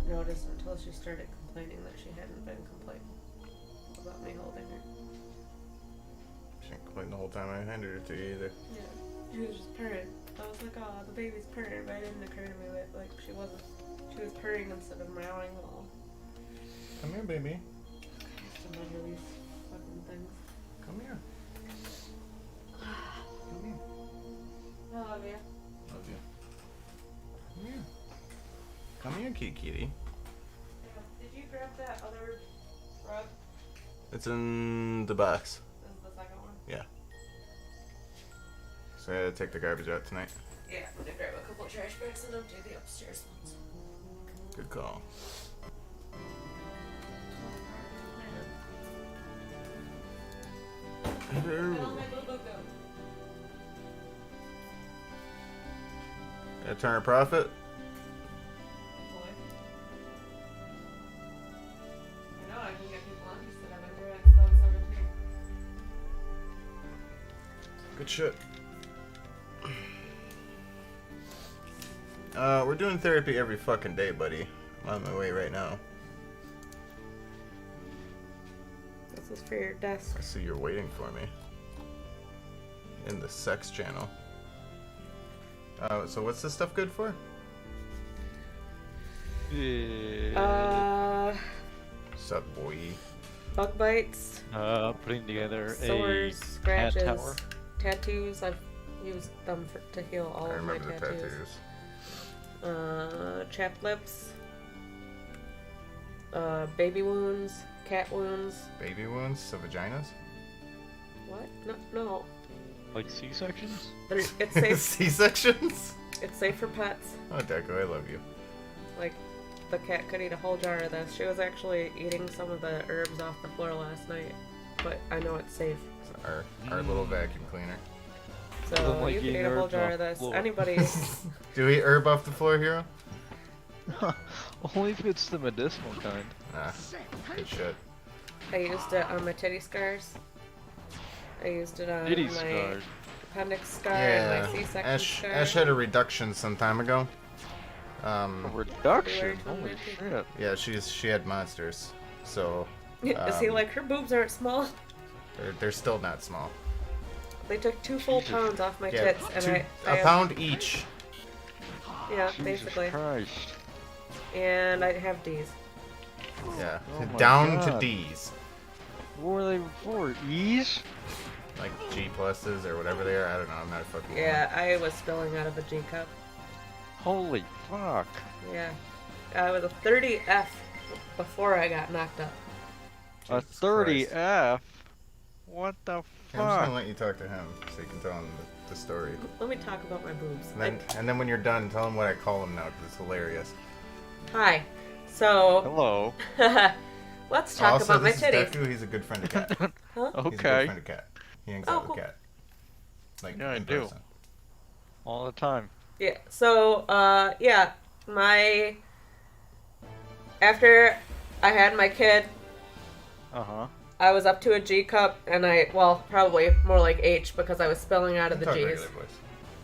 notice until she started complaining that she hadn't been complaining about me holding her. She didn't complain the whole time I handed her to you either. Yeah, she was just purring. I was like, oh, the baby's purring, but it didn't occur to me that, like, she wasn't. She was purring instead of meowing at all. Come here, baby. I have to measure these fucking things. Come here. Come here. I love you. Love you. Come here. Come here, kitty. Yeah. Did you grab that other rug? It's in the box. This is the second one? Yeah. So I had to take the garbage out tonight. Yeah, I'm gonna grab a couple of trash bags and empty the upstairs ones. Good call. Where'd all my boo-boo go? Gotta turn a profit. Boy. I know, I can get people interested. I've been doing it since I was 17. Good shit. We're doing therapy every fucking day, buddy. I'm on my way right now. This is for your desk. I see you're waiting for me. In the sex channel. So what's this stuff good for? Sup, boy? Bug bites, Putting together sores, a scratches, cat tower. tattoos. I've used them to heal all I of my remember the tattoos. Chapped lips, baby wounds, cat wounds. Baby wounds? So vaginas? What? No. Like C-sections? It's safe. C-sections? It's safe for pets. Oh, Deco, I love you. Like, the cat could eat a whole jar of this. She was actually eating some of the herbs off the floor last night, but I know it's safe. It's our little vacuum cleaner. So like you can eating eat a whole herbs jar off of the this. floor. Anybody? Do we herb off the floor, Hero? Only if it's the medicinal kind. Nah, good shit. I used it on my titty scars. I used it on Titty my scars. appendix scar and my C-section scar. Ash had a reduction some time ago. A reduction? February Holy 2019. shit. Yeah, she had monsters, so See, like, her boobs aren't small. they're still not small. They took 2 full Jesus. pounds off my Yeah, tits, and a pound each. Yeah, Jesus basically. Christ. And I have D's. Yeah, Oh my down to God. D's, What were they before? E's? like G pluses or whatever they are. I don't know. I'm not a fucking. Yeah, I was spilling out of a G cup. Holy fuck. Yeah. I was a 30F before I got knocked up. A Jesus 30F? Christ. What the Yeah, I'm just fuck? gonna let you talk to him so you can tell him the story. Let me talk about my boobs. And then when you're done, tell him what I call him now because it's hilarious. Hi. So, Hello. let's talk Also, about my this is titties. Deku. He's a good friend of Cat. Huh? He's a good Okay. friend of Cat. He hangs Oh, out cool. with Cat. Like Yeah, I in do. person. All the time. Yeah. So, yeah, after I had my kid, Uh-huh. I was up to a G cup, and probably more like H because I was spilling out of You the can talk G's. regular voice.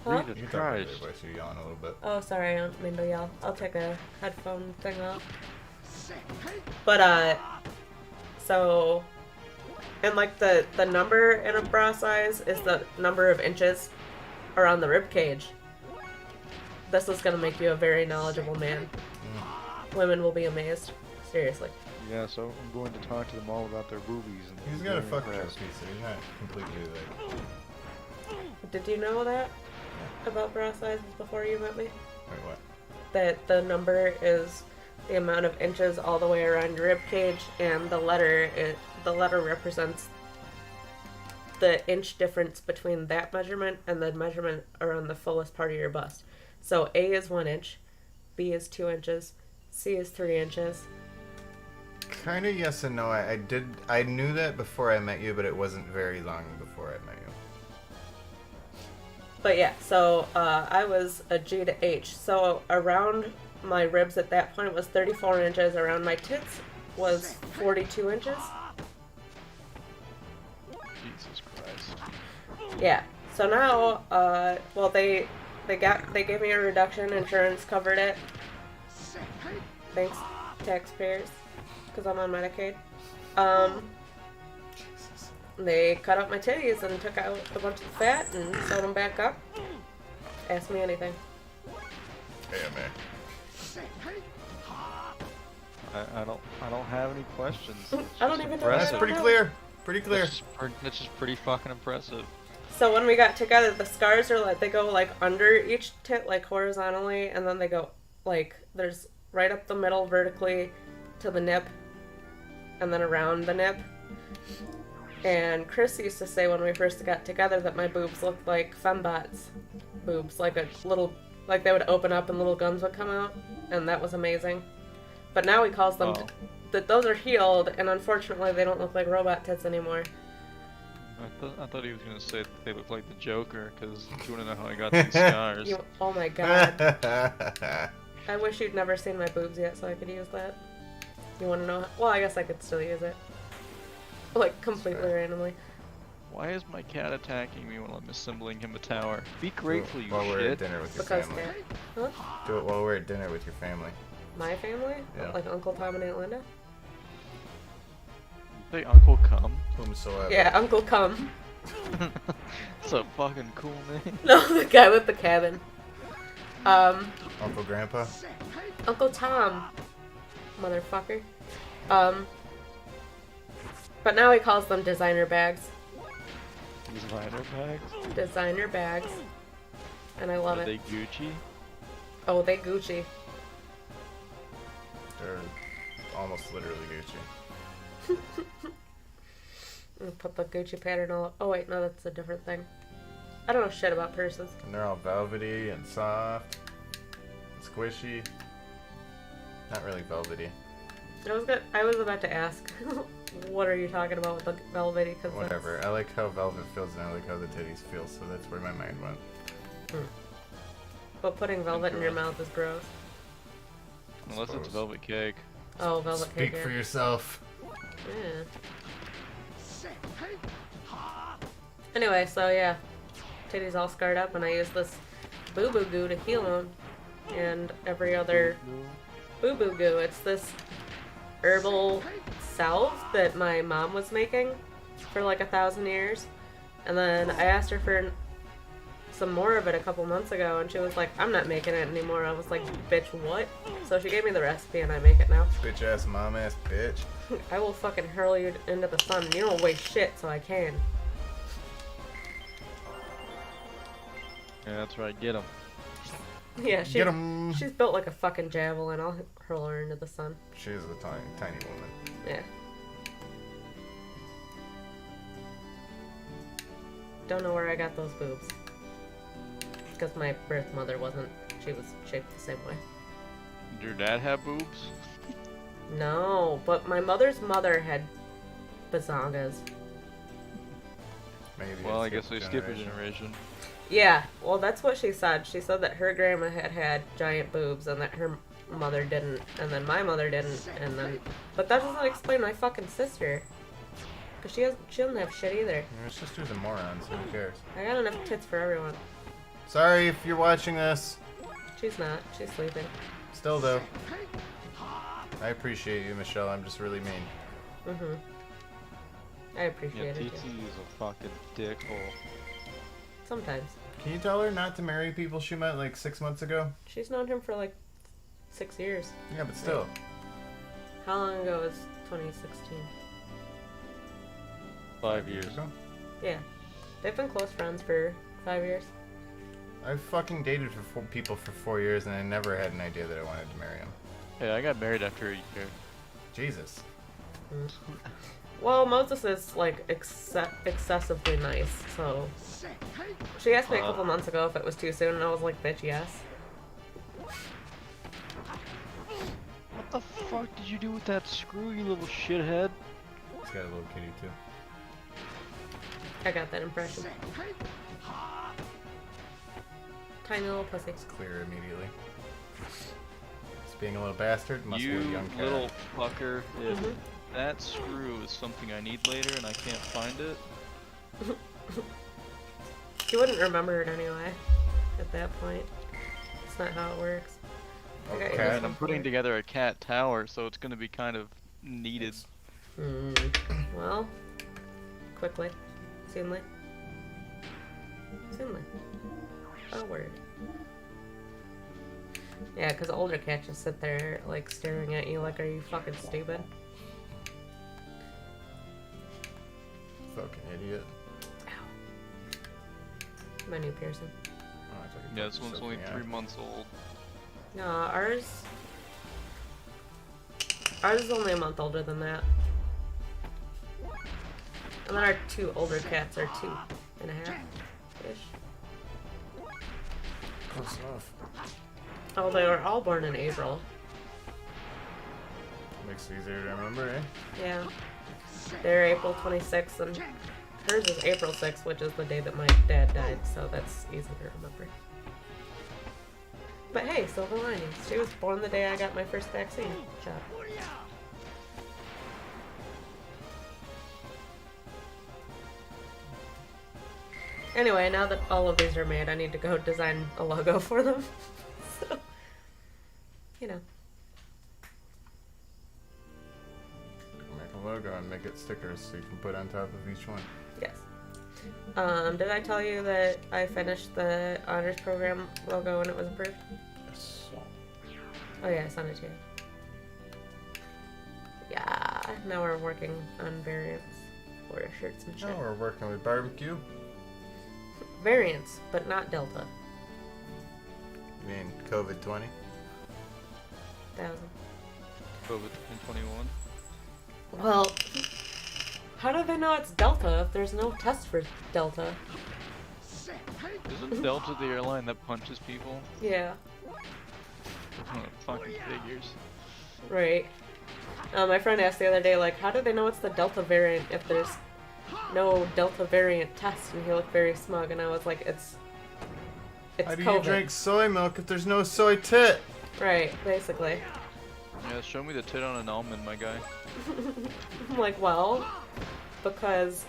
Huh? Jesus You can talk regular Christ. voice. You're yawning a little bit. Oh, sorry, I don't mean to yell. I'll take a headphone thing off. But, so, and like the number in a bra size is the number of inches around the rib cage. This is gonna make you a very knowledgeable man. Women will be amazed. Seriously. Yeah, so I'm going to talk to them all about their boobies. And He's they're got a very fuck truck impressed. piece, so he's not completely like. Did you know that about bra sizes before you met me? Wait, what? That the number is the amount of inches all the way around your rib cage, and the letter represents the inch difference between that measurement and the measurement around the fullest part of your bust. So A is 1 inch, B is 2 inches, C is 3 inches. Kind of yes and no. I knew that before I met you, but it wasn't very long before I met you. But yeah, so I was a G to H. So around my ribs at that point was 34 inches. Around my tits was 42 inches. Jesus Christ. Yeah. So now, they gave me a reduction. Insurance covered it. Thanks. taxpayers, because I'm on Medicaid. They cut out my titties and took out a bunch of fat and sewed them back up. Ask me anything. AMA. I don't have any questions. I don't even know what That's I pretty know. clear. Pretty clear. That's just pretty fucking impressive. So when we got together, the scars are like, they go like under each tit, like horizontally, and then they go like, there's right up the middle vertically to the nip, and then around the nip. And Chris used to say when we first got together that my boobs looked like fembots boobs, like a little, like they would open up and little guns would come out, and that was amazing. But now he calls them that those are healed, and unfortunately they don't look like robot tits anymore. I thought he was gonna say that they look like the Joker, because you wanna know how I got these scars. Oh my god. I wish you'd never seen my boobs yet so I could use that. You wanna know? Well, I guess I could still use it. Like, completely randomly. Why is my cat attacking me while I'm assembling him a tower? Be grateful, you While we're at shit. dinner with your Because family. Huh? Do it while we're at dinner with your family. My family? Yeah. Like Uncle Tom and Aunt Linda? Say Uncle Cum. Whomsoever. Yeah, Uncle Cum. That's a fucking cool name. No, the guy with the cabin. Uncle Grandpa. Uncle Tom. Motherfucker. But now he calls them designer bags. Designer bags? Designer bags. And I love Are it. they Gucci? Oh, they Gucci. They're almost literally Gucci. I'll put the Gucci pattern all. Oh wait, no, that's a different thing. I don't know shit about purses. And they're all velvety and soft, and squishy. Not really velvety. I was about to ask, what are you talking about with the velvety? Cause Whatever. I like how velvet feels and I like how the titties feel, so that's where my mind went. But putting velvet in your mouth is gross. Unless it's Suppose. velvet cake. Oh, velvet Speak cake. for yourself. Yeah. Anyway, so yeah, titties all scarred up, and I use this boo boo goo to heal them, and every other boo boo goo. It's this herbal salve that my mom was making for like 1,000 years, and then I asked her for some more of it a couple months ago, and she was like, "I'm not making it anymore." I was like, "Bitch, what?" So she gave me the recipe, and I make it now. Bitch ass mom ass bitch. I will fucking hurl you into the sun. You don't weigh shit, so I can. Yeah, that's right. Get him. Yeah, Get 'em. she's built like a fucking javelin. I'll hurl her into the sun. She's a tiny woman. Yeah. Don't know where I got those boobs. Because my birth mother wasn't. She was shaped the same way. Did your dad have boobs? No, but my mother's mother had bazongas. Maybe. Well, I it's guess we skip a generation. Yeah, well, that's what she said. She said that her grandma had giant boobs and that her mother didn't, and then my mother didn't, and then. But that doesn't explain my fucking sister. Cause she doesn't have shit either. Your sister's a moron, so who cares? I got enough tits for everyone. Sorry if you're watching this. She's not. She's sleeping. Still though. I appreciate you, Michelle. I'm just really mean. Mhm. I Yeah, appreciate it. TT Too. is a fucking dickhole. Sometimes. Can you tell her not to marry people she met like 6 months ago? She's known him for like 6 years. Yeah, but still. How long ago was 2016? 5 years. ago? Yeah. They've been close friends for 5 years. I fucking dated for people for 4 years and I never had an idea that I wanted to marry them. Hey, I got married after a year. Jesus. Well, Moses is like excessively nice, so. She asked me a couple months ago if it was too soon, and I was like, bitch, yes. What the fuck did you do with that screw, you little shithead? He's got a little kitty too. I got that impression. Tiny little pussy. It's clear immediately. He's being a little bastard. Must be a You young cat. little fucker. If Mhm. that screw is something I need later and I can't find it, You wouldn't remember it anyway, at that point. It's not how it works. I got Okay. yours And I'm on putting board. together a cat tower, so it's gonna be kind of needed. Well, quickly. Soonly. Soonly. Forward. Yeah, because older cats just sit there, like, staring at you like, are you fucking stupid? Fucking idiot. My new piercing. Oh, I thought you Yeah, this fucking one's choked only me 3 out. months old. No, ours is only a month older than that. And then our two older cats are 2.5-ish. Close enough. Oh, they were all born in April. Makes it easier to remember, eh? Yeah. They're April 26th, and hers is April 6th, which is the day that my dad died, so that's easy to remember. But hey, silver linings. She was born the day I got my first vaccine shot. Anyway, now that all of these are made, I need to go design a logo for them. So, you know. Make a logo and make it stickers so you can put on top of each one. Yes. Did I tell you that I finished the honors program logo when it was approved? Yes. Oh yeah, I sent it to you. Yeah, now we're working on variants for shirts and shit. Now we're working with barbecue. Variants, but not Delta. You mean COVID-20? 1000. COVID in 21. Well, how do they know it's Delta if there's no test for Delta? Isn't Delta the airline that punches people? Yeah, Fucking figures. right. My friend asked the other day, like, how do they know it's the Delta variant if there's no Delta variant test? And he looked very smug, and I was like, it's How do COVID. you drink soy milk if there's no soy tit? Right, basically. Yeah, show me the tit on an almond, my guy. I'm like, well, because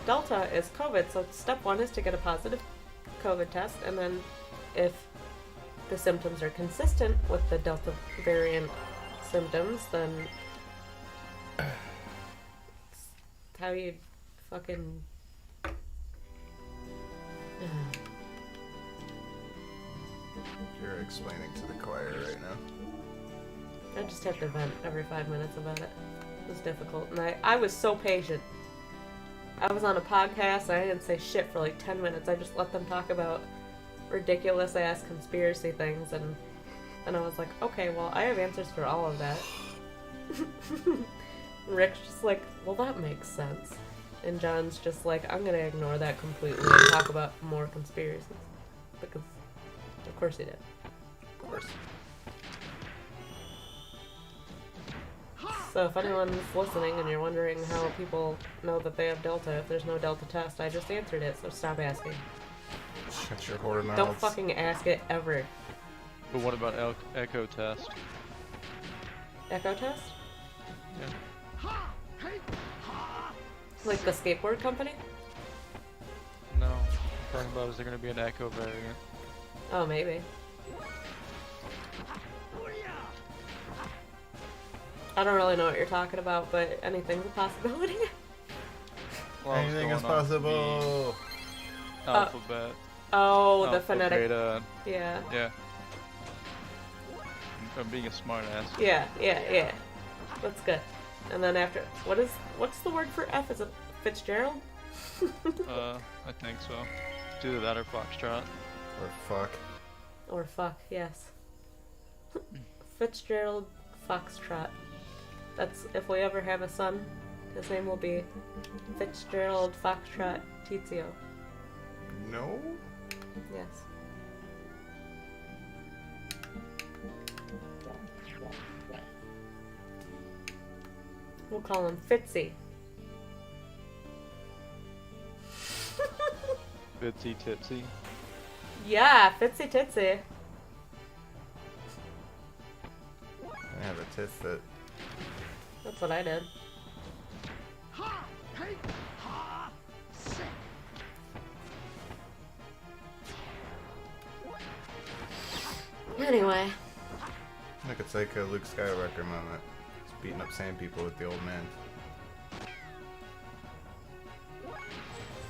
Delta is COVID, so step one is to get a positive COVID test, and then if the symptoms are consistent with the Delta variant symptoms, then it's how you fucking... You're explaining to the choir right now. I just have to vent every 5 minutes about it. It was difficult, and I was so patient. I was on a podcast, and I didn't say shit for like 10 minutes. I just let them talk about ridiculous ass conspiracy things, and I was like, okay, well, I have answers for all of that. Rick's just like, well, that makes sense. And John's just like, I'm gonna ignore that completely and talk about more conspiracies. Because, of course he did. Of course. So if anyone's listening and you're wondering how people know that they have Delta if there's no Delta test, I just answered it, so stop asking. Shut your whore mouths. Don't fucking ask it ever. But what about echo test? Echo test? Yeah. Like the skateboard company? No. I'm talking about, is there gonna be an echo variant? Oh, maybe. I don't really know what you're talking about, but anything's a possibility. Well, I was Anything is going off possible. the alphabet. Oh, the Alpha, phonetic. beta, Yeah. yeah. I'm being a smart ass. Yeah. That's good. And then after, what's the word for F? Is it Fitzgerald? I think so. It's either that or Foxtrot. Or fuck. Or fuck, yes. Fitzgerald Foxtrot. That's, if we ever have a son, his name will be Fitzgerald Foxtrot Tizio. No? Yes. We'll call him Fitzy. Bitsy Titsy. Yeah, Fitzy Titsy. I have a tit that. That's what I did. Anyway, Look, it's like a Luke Skywalker moment. He's beating up sand people with the old man.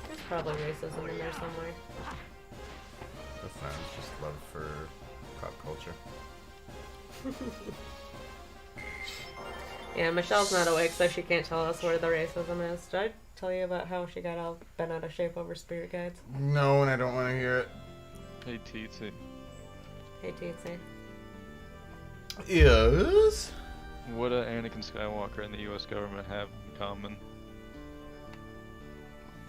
There's probably racism in there somewhere. That's not, it's just love for pop culture. Yeah, Michelle's not awake, so she can't tell us where the racism is. Did I tell you about how she got all bent out of shape over spirit guides? No, and I don't want to hear it. Hey, TT. Hey, Tootsie. Yes? What do Anakin Skywalker and the U.S. government have in common?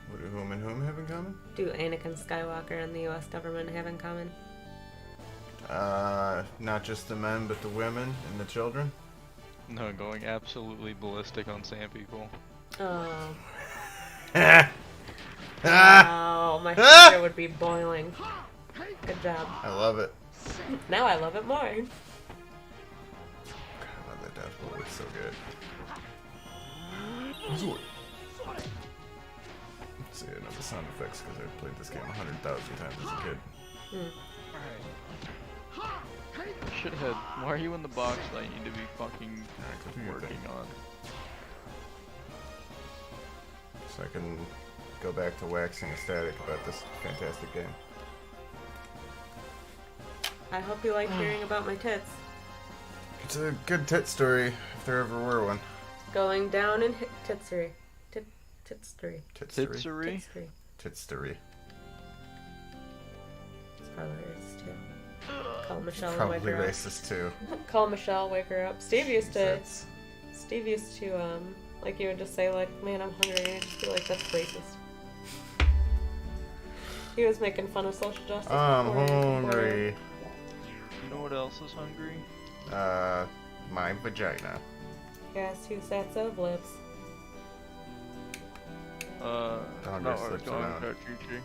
What do whom and whom have in common? Do Anakin Skywalker and the U.S. government have in common? Not just the men, but the women and the children? No, going absolutely ballistic on sand people. Oh. Ah! Oh, my finger would be boiling. Good job. I love it. Now I love it more. God, that death blow looks so good. See, I know the sound effects because I've played this game 100,000 times as a kid. Shithead, why are you in the box that I need to be fucking working on? So I can go back to waxing ecstatic about this fantastic game. I hope you like hearing about my tits. It's a good tit story, if there ever were one. Going down in titsery. Titsery. Titsery? Titsery? Titsery. Titstery. It's probably racist too. Call Michelle and Probably wake her racist too. up. Call Michelle, wake her up. Steve used to, That's- like, you would just say, like, man, I'm hungry, and he'd just be like, that's racist. He was making fun of social justice. I'm before- hungry. You know what else is hungry? My vagina. Gas 2 sets of lips. Don't no, just I was slips going around. with Chi-Chi.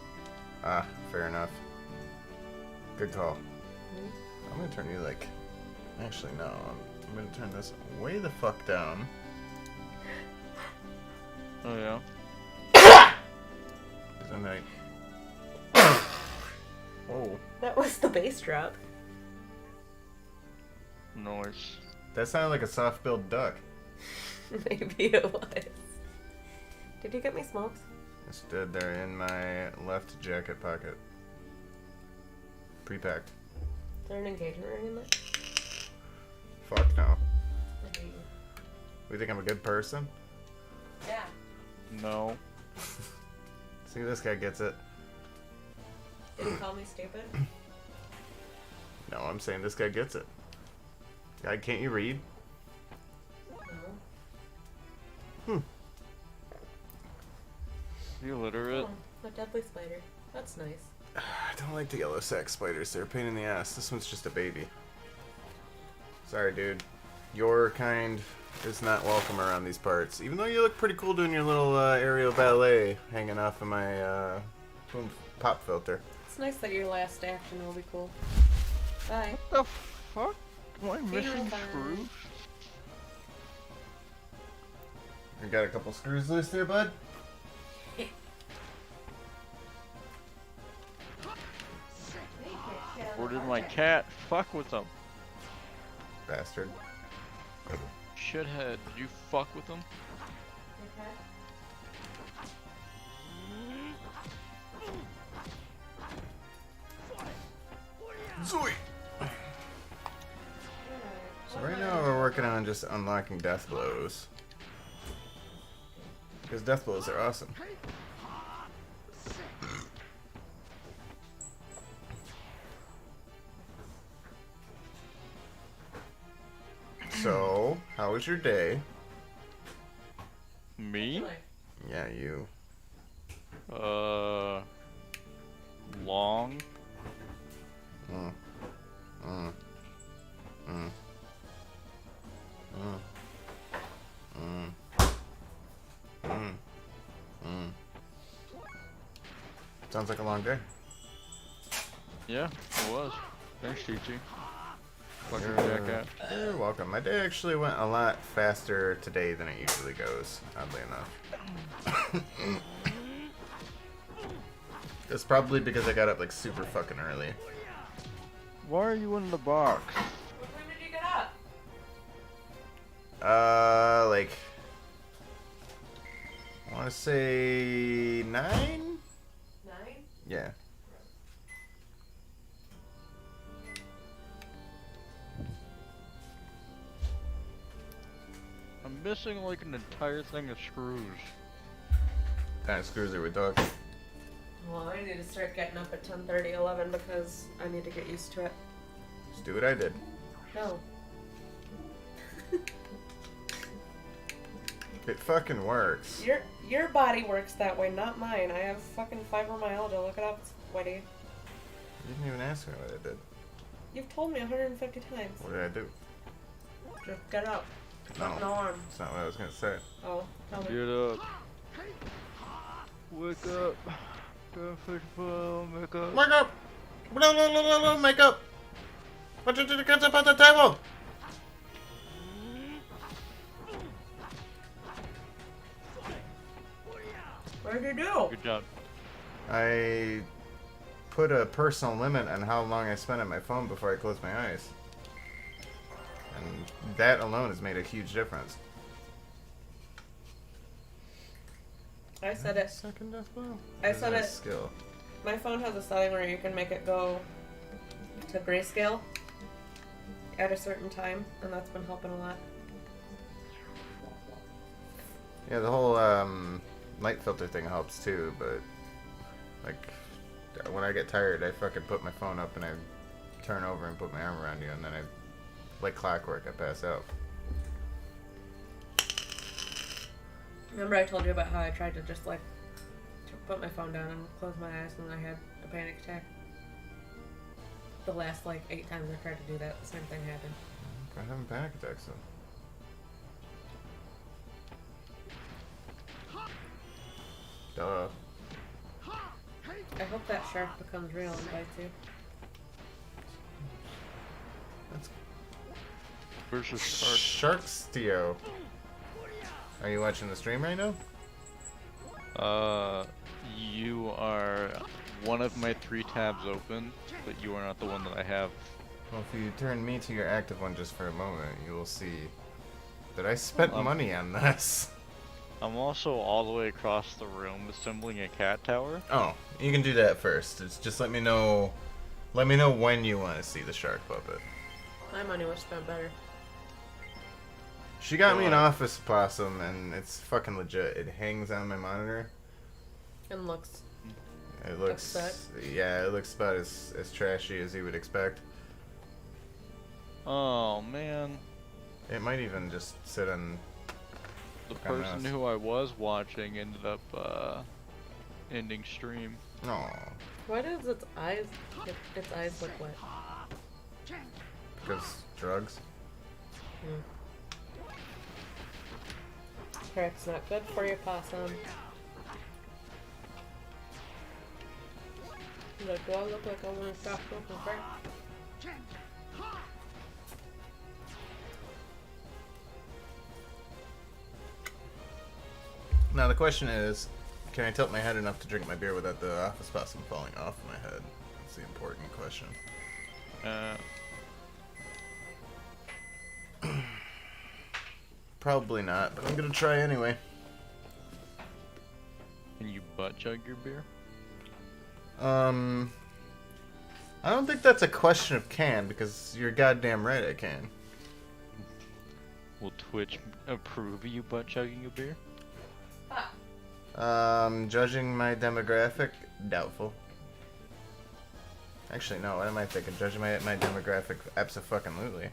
Ah, fair enough. Good call. Mhm. I'm gonna turn you like... Actually, no. I'm gonna turn this way the fuck down. Oh yeah? Because I'm like... Oh. That was the bass drop. Noise. That sounded like a soft-billed duck. Maybe it was. Did you get me smokes? It's dead there in my left jacket pocket. Pre-packed. Is there an engagement ring in there? Fuck no. I hate you. We think I'm a good person? Yeah. No. See, this guy gets it. Did you call me stupid? No, I'm saying this guy gets it. Guy, can't you read? No. You illiterate? Oh, a deadly spider. That's nice. I don't like the yellow sac spiders. They're a pain in the ass. This one's just a baby. Sorry, dude. Your kind is not welcome around these parts. Even though you look pretty cool doing your little aerial ballet hanging off of my boom pop filter. It's nice that your last action will be cool. Bye. What the fuck? Am I missing Bye. screws? You got a couple screws loose there, bud? Or did my cat fuck with them? Bastard. Shithead, did you fuck with them? Zoe! So right now we're working on just unlocking death blows. Because death blows are awesome. So, how was your day? Me? Yeah, you. Long. Mm. Mm. Mm. Mm. Mm. Mm. Mm. Sounds like a long day. Yeah, it was. Thanks, Chi-Chi. Fucking You're- jackass. You're welcome. My day actually went a lot faster today than it usually goes, oddly enough. It's probably because I got up like super fucking early. Why are you in the box? What time did you get up? Like, I want to say 9? 9? Yeah. I'm missing like an entire thing of screws. Kind of screws are we talking? Well, I need to start getting up at 10:30, 11 because I need to get used to it. Just do what I did. No. It fucking works. Your body works that way, not mine. I have fucking fibromyalgia. Look it up. It's sweaty. You didn't even ask me what I did. You've told me 150 times. What did I do? Just get up. No. No arm. That's not what I was gonna say. Oh, tell me. Get up. Wake up. Go fix phone, wake up. Wake up! No, make up! What did you get up on the table? What did you do? Good job. I put a personal limit on how long I spend on my phone before I close my eyes. And that alone has made a huge difference. I said it. Second death blow? I said it. Skill. My phone has a setting where you can make it go to grayscale at a certain time, and that's been helping a lot. Yeah, the whole light filter thing helps too, but like when I get tired, I fucking put my phone up and I turn over and put my arm around you, and then I, like clockwork, I pass out. Remember I told you about how I tried to just like put my phone down and close my eyes and I had a panic attack? The last like 8 times I tried to do that, the same thing happened. I'm having panic attacks though. Duh. I hope that shark becomes real and bites you. That's Where's your start? Sharkstio. Are you watching the stream right now? You are one of my 3 tabs open, but you are not the one that I have. Well, if you turn me to your active one just for a moment, you will see that I spent money on this. I'm also all the way across the room assembling a cat tower. Oh, you can do that first. It's just let me know when you want to see the shark puppet. My money was spent better. She got me an office possum, and it's fucking legit. It hangs on my monitor. And looks. It looks, upset. yeah, it looks about as trashy as you would expect. Oh man. It might even just sit on. The Kinda person nice. who I was watching ended up ending stream. No, Why does its eyes look wet? because drugs. Crack's not good for you, possum. Like, do I look like I want to stop smoking crack? Now the question is, can I tilt my head enough to drink my beer without the office possum falling off my head? That's the important question. Probably not, but I'm gonna try anyway. Can you butt chug your beer? I don't think that's a question of can, because you're goddamn right I can. Will Twitch approve of you butt chugging a beer? Judging my demographic, doubtful. Actually, no, what am I thinking? Judging my demographic, abso-fucking-lutely.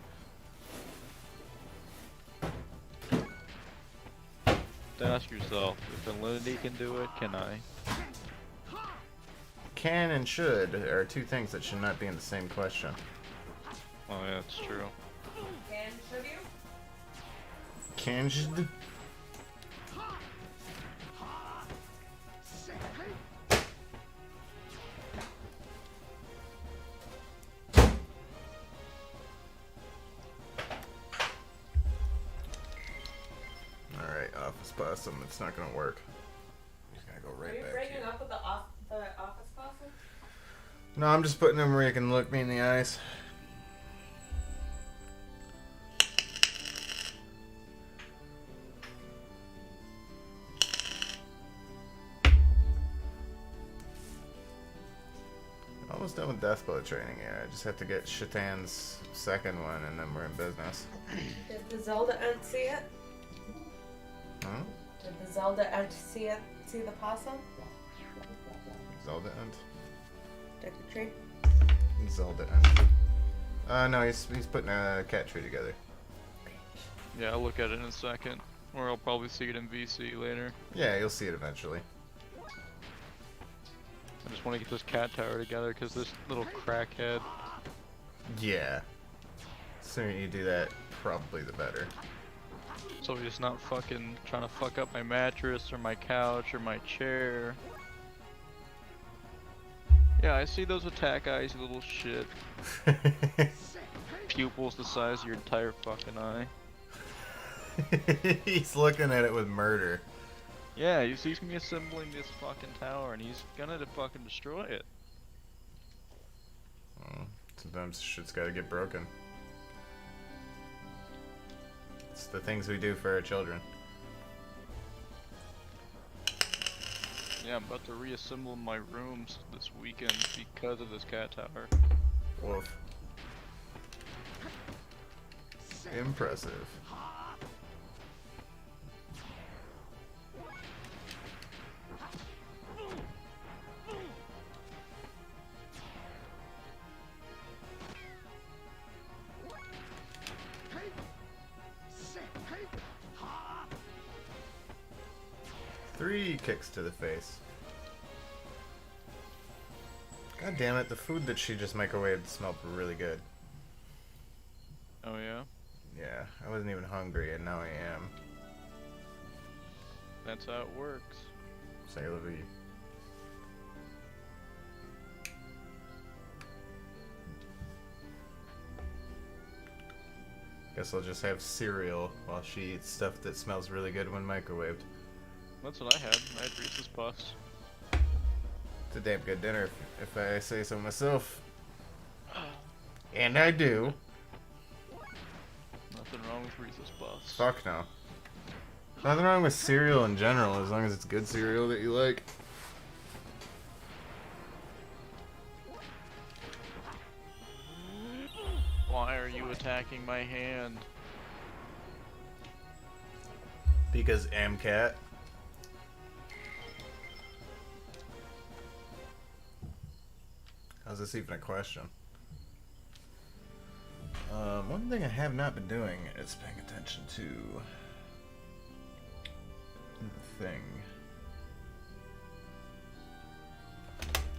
Ask yourself, if Alinity can do it, can I? Can and should are 2 things that should not be in the same question. Oh yeah, that's true. Can should you? Can should. Alright, office possum, it's not gonna work. He's gonna go Are right you back breaking here. up with the office possum? No, I'm just putting him where he can look me in the eyes. almost done with death bullet training. Yeah, I just have to get Shatan's second one, and then we're in business. Did the Zelda ant see it? Huh? Did the Zelda ant see it? See the possum? Zelda Ent? Deck the tree? Zelda Ent. No, he's putting a cat tree together. Yeah, I'll look at it in a second. Or I'll probably see it in VC later. Yeah, you'll see it eventually. I just want to get this cat tower together because this little crackhead. Yeah. The sooner you do that, probably the better. So he's not fucking trying to fuck up my mattress or my couch or my chair. Yeah, I see those attack eyes, you little shit. Pupils the size of your entire fucking eye. He's looking at it with murder. Yeah, he sees me assembling this fucking tower and he's gonna fucking destroy it. Oh, sometimes shit's gotta get broken. It's the things we do for our children. Yeah, I'm about to reassemble my rooms this weekend because of this cat tower. Wolf. Impressive. Three kicks to the face. God damn it, the food that she just microwaved smelled really good. Oh yeah? Yeah, I wasn't even hungry and now I am. That's how it works. Say la vie. Guess I'll just have cereal while she eats stuff that smells really good when microwaved. That's what I had. I had Reese's Puffs. It's a damn good dinner if I say so myself. And I do. Nothing wrong with Reese's Puffs. Fuck no. Nothing wrong with cereal in general, as long as it's good cereal that you like. Why are you attacking my hand? Because AMCAT. How's this even a question? One thing I have not been doing is paying attention to the thing.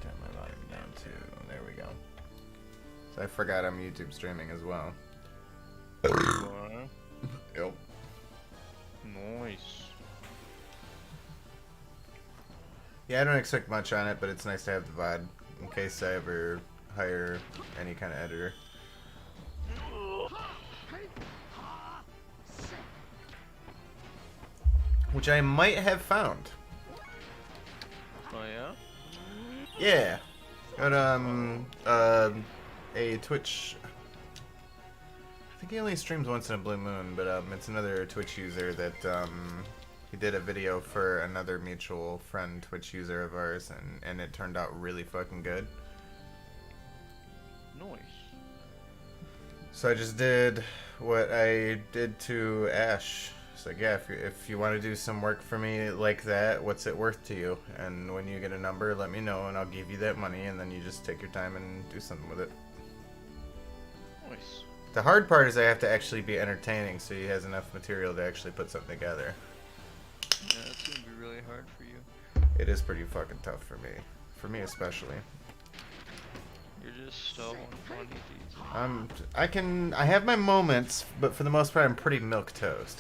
Turn my volume down too. There we go. So I forgot I'm YouTube streaming as well. What? Yep. Nice. Yeah, I don't expect much on it, but it's nice to have the VOD in case I ever hire any kind of editor. Which I might have found. Oh yeah? Yeah. Got a Twitch. I think he only streams once in a blue moon, but it's another Twitch user that he did a video for another mutual friend Twitch user of ours, and it turned out really fucking good. Nice. So I just did what I did to Ash. It's like, yeah, if you want to do some work for me like that, what's it worth to you? And when you get a number, let me know, and I'll give you that money, and then you just take your time and do something with it. Nice. The hard part is I have to actually be entertaining, so he has enough material to actually put something together. Yeah, it's gonna be really hard for you. It is pretty fucking tough for me. For me especially. You're just so funny, dude. I have my moments, but for the most part I'm pretty milquetoast.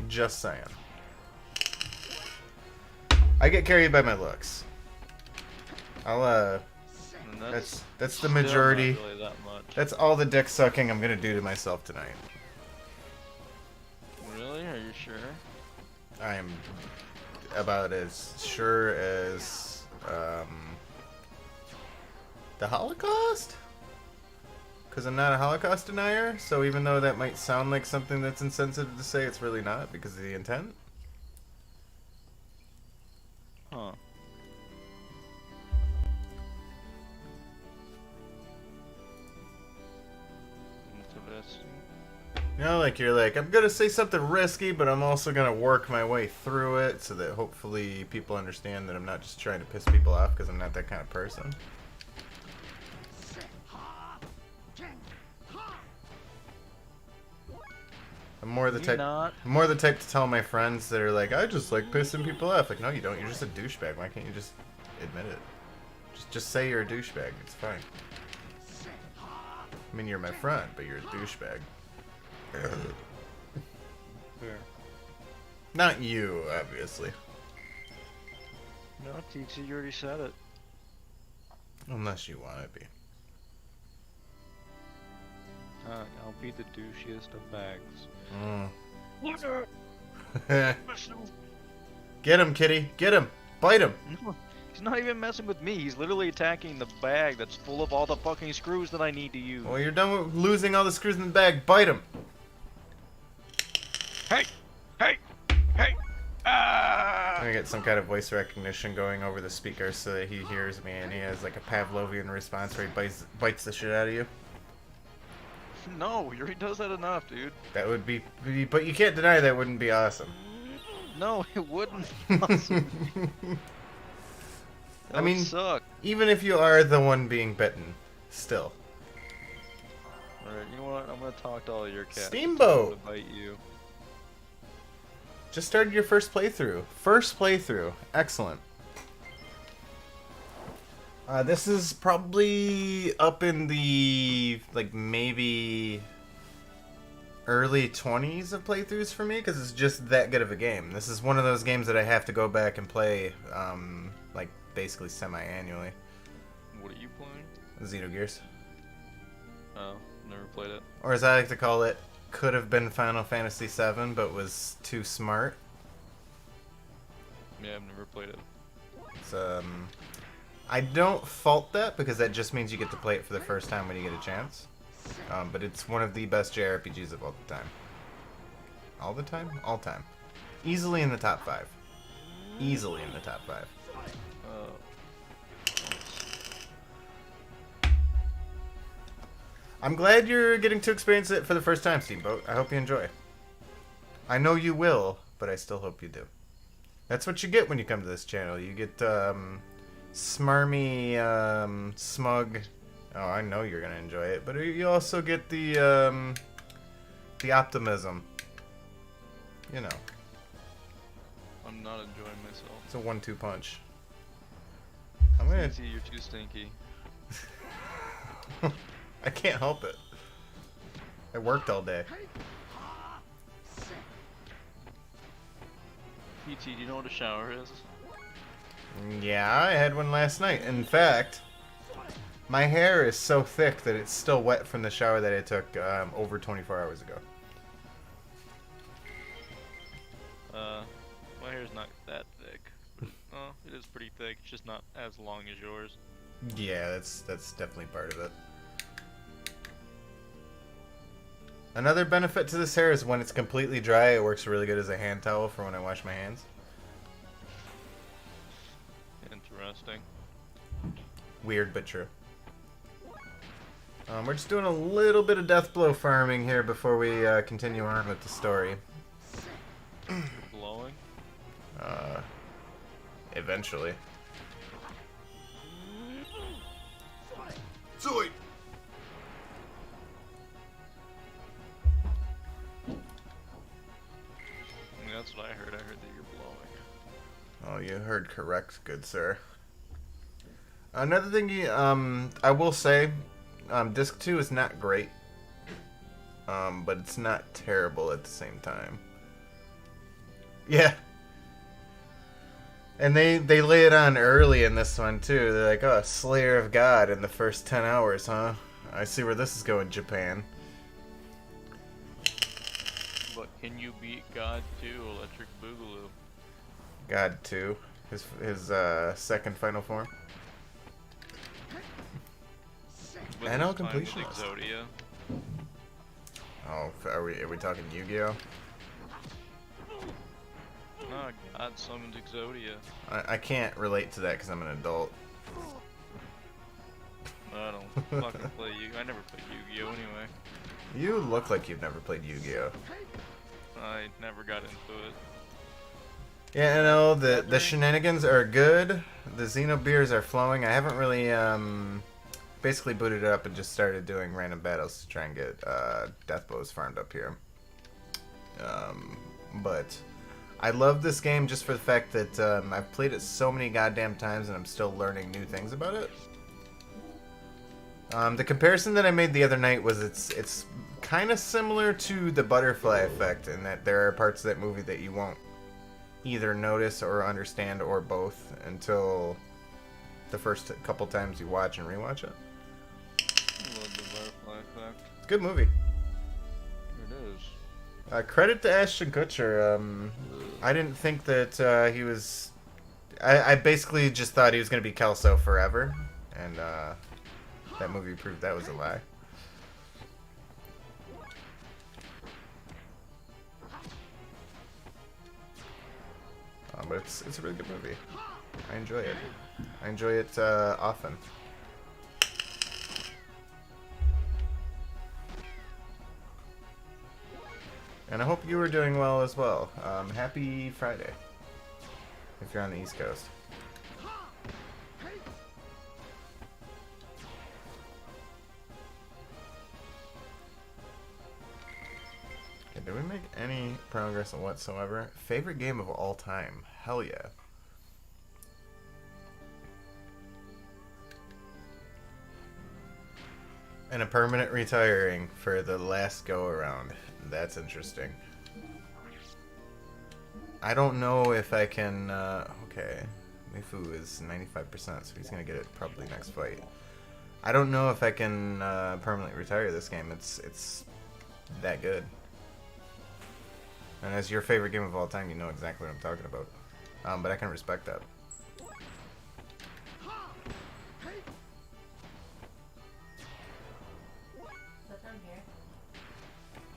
Just saying. I get carried by my looks. And that's the majority. Still not really that much. That's all the dick sucking I'm gonna do to myself tonight. Really? Are you sure? I am about as sure as the Holocaust? Because I'm not a Holocaust denier, so even though that might sound like something that's insensitive to say, it's really not because of the intent. Huh. You know, like you're like, I'm gonna say something risky, but I'm also gonna work my way through it so that hopefully people understand that I'm not just trying to piss people off because I'm not that kind of person. I'm more the type. Not. I'm more the type to tell my friends that are like, I just like pissing people off. Like, no, you don't. You're just a douchebag. Why can't you just admit it? Just say you're a douchebag. It's fine. I mean, you're my friend, but you're a douchebag. Fair. Not you, obviously. No, TT, you already said it. Unless you want to be. I'll be the douchiest of bags. Get him, kitty. Get him. Bite him. No, he's not even messing with me. He's literally attacking the bag that's full of all the fucking screws that I need to use. Well, you're done with losing all the screws in the bag. Bite him. Hey! Hey! Hey! Ah! I'm gonna get some kind of voice recognition going over the speaker so that he hears me and he has like a Pavlovian response where he bites the shit out of you. No, he already does that enough, dude. That would be, but you can't deny that wouldn't be awesome. No, it wouldn't. Awesome. That I mean, would suck. even if you are the one being bitten, still. Alright, you know what? I'm gonna talk to all your cats. Steamboat! I'm gonna bite you. Just started your first playthrough. First playthrough. Excellent. This is probably up in the, like, maybe early 20s of playthroughs for me, because it's just that good of a game. This is one of those games that I have to go back and play, like, basically semi-annually. What are you playing? Xenogears. Oh, never played it. Or as I like to call it, could have been Final Fantasy VII, but was too smart. Yeah, I've never played it. It's, I don't fault that, because that just means you get to play it for the first time when you get a chance. But it's one of the best JRPGs of all the time. All the time? All time. Easily in the top 5. Easily in the top 5. I'm glad you're getting to experience it for the first time, Steamboat. I hope you enjoy. I know you will, but I still hope you do. That's what you get when you come to this channel. You get, smarmy, smug... Oh, I know you're gonna enjoy it, but you also get the optimism. You know. I'm not enjoying myself. It's a 1-2 punch. I'm gonna... See, you're too stinky. I can't help it. I worked all day. PT, do you know what a shower is? Yeah, I had one last night. In fact, my hair is so thick that it's still wet from the shower that I took over 24 hours ago. My hair's not that thick. Oh, it is pretty thick. It's just not as long as yours. Yeah, that's definitely part of it. Another benefit to this hair is when it's completely dry, it works really good as a hand towel for when I wash my hands. Interesting. Weird, but true. We're just doing a little bit of deathblow farming here before we continue on with the story. Blowing? Eventually. Zoid! That's what I heard. I heard that you're blowing. Oh, you heard correct, good sir. Another thing, I will say, Disc 2 is not great, but it's not terrible at the same time. Yeah. And they lay it on early in this one, too. They're like, oh, Slayer of God in the first 10 hours, huh? I see where this is going, Japan. But can you beat God 2 Electric Boogaloo? God 2. His second final form. But I know this time with completionist. Exodia. Oh, are we talking Yu-Gi-Oh? Ah, God summoned Exodia. I can't relate to that because I'm an adult. I don't fucking play Yu. I never played Yu-Gi-Oh anyway. You look like you've never played Yu-Gi-Oh. I never got into it. Yeah, I know the Gathering? shenanigans are good. The Xenobeers are flowing. I haven't really basically booted it up and just started doing random battles to try and get death blows farmed up here. But I love this game just for the fact that I've played it so many goddamn times and I'm still learning new things about it. The comparison that I made the other night was it's kind of similar to the butterfly effect in that there are parts of that movie that you won't either notice or understand or both until the first couple times you watch and rewatch it. I love the butterfly effect. It's a good movie. It is. Credit to Ashton Kutcher. I didn't think that he was... I basically just thought he was going to be Kelso forever, and that movie proved that was a lie. But it's a really good movie. I enjoy it. I enjoy it often. And I hope you are doing well as well. Happy Friday, if you're on the East Coast. Okay, did we make any progress whatsoever? Favorite game of all time? Hell yeah. And a permanent retiring for the last go around. That's interesting. I don't know if I can... okay. Mifu is 95%, so he's going to get it probably next fight. I don't know if I can permanently retire this game. It's that good. And as your favorite game of all time, you know exactly what I'm talking about. But I can respect that.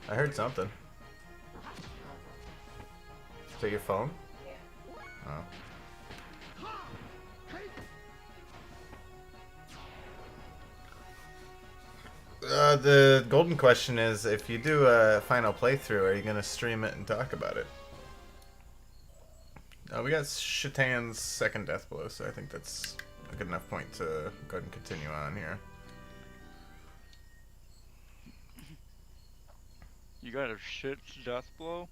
I heard something. Is that your phone? Yeah. Oh. The golden question is, if you do a final playthrough, are you going to stream it and talk about it? We got Shatan's second death blow, so I think that's a good enough point to go ahead and continue on here. You got a shit death blow?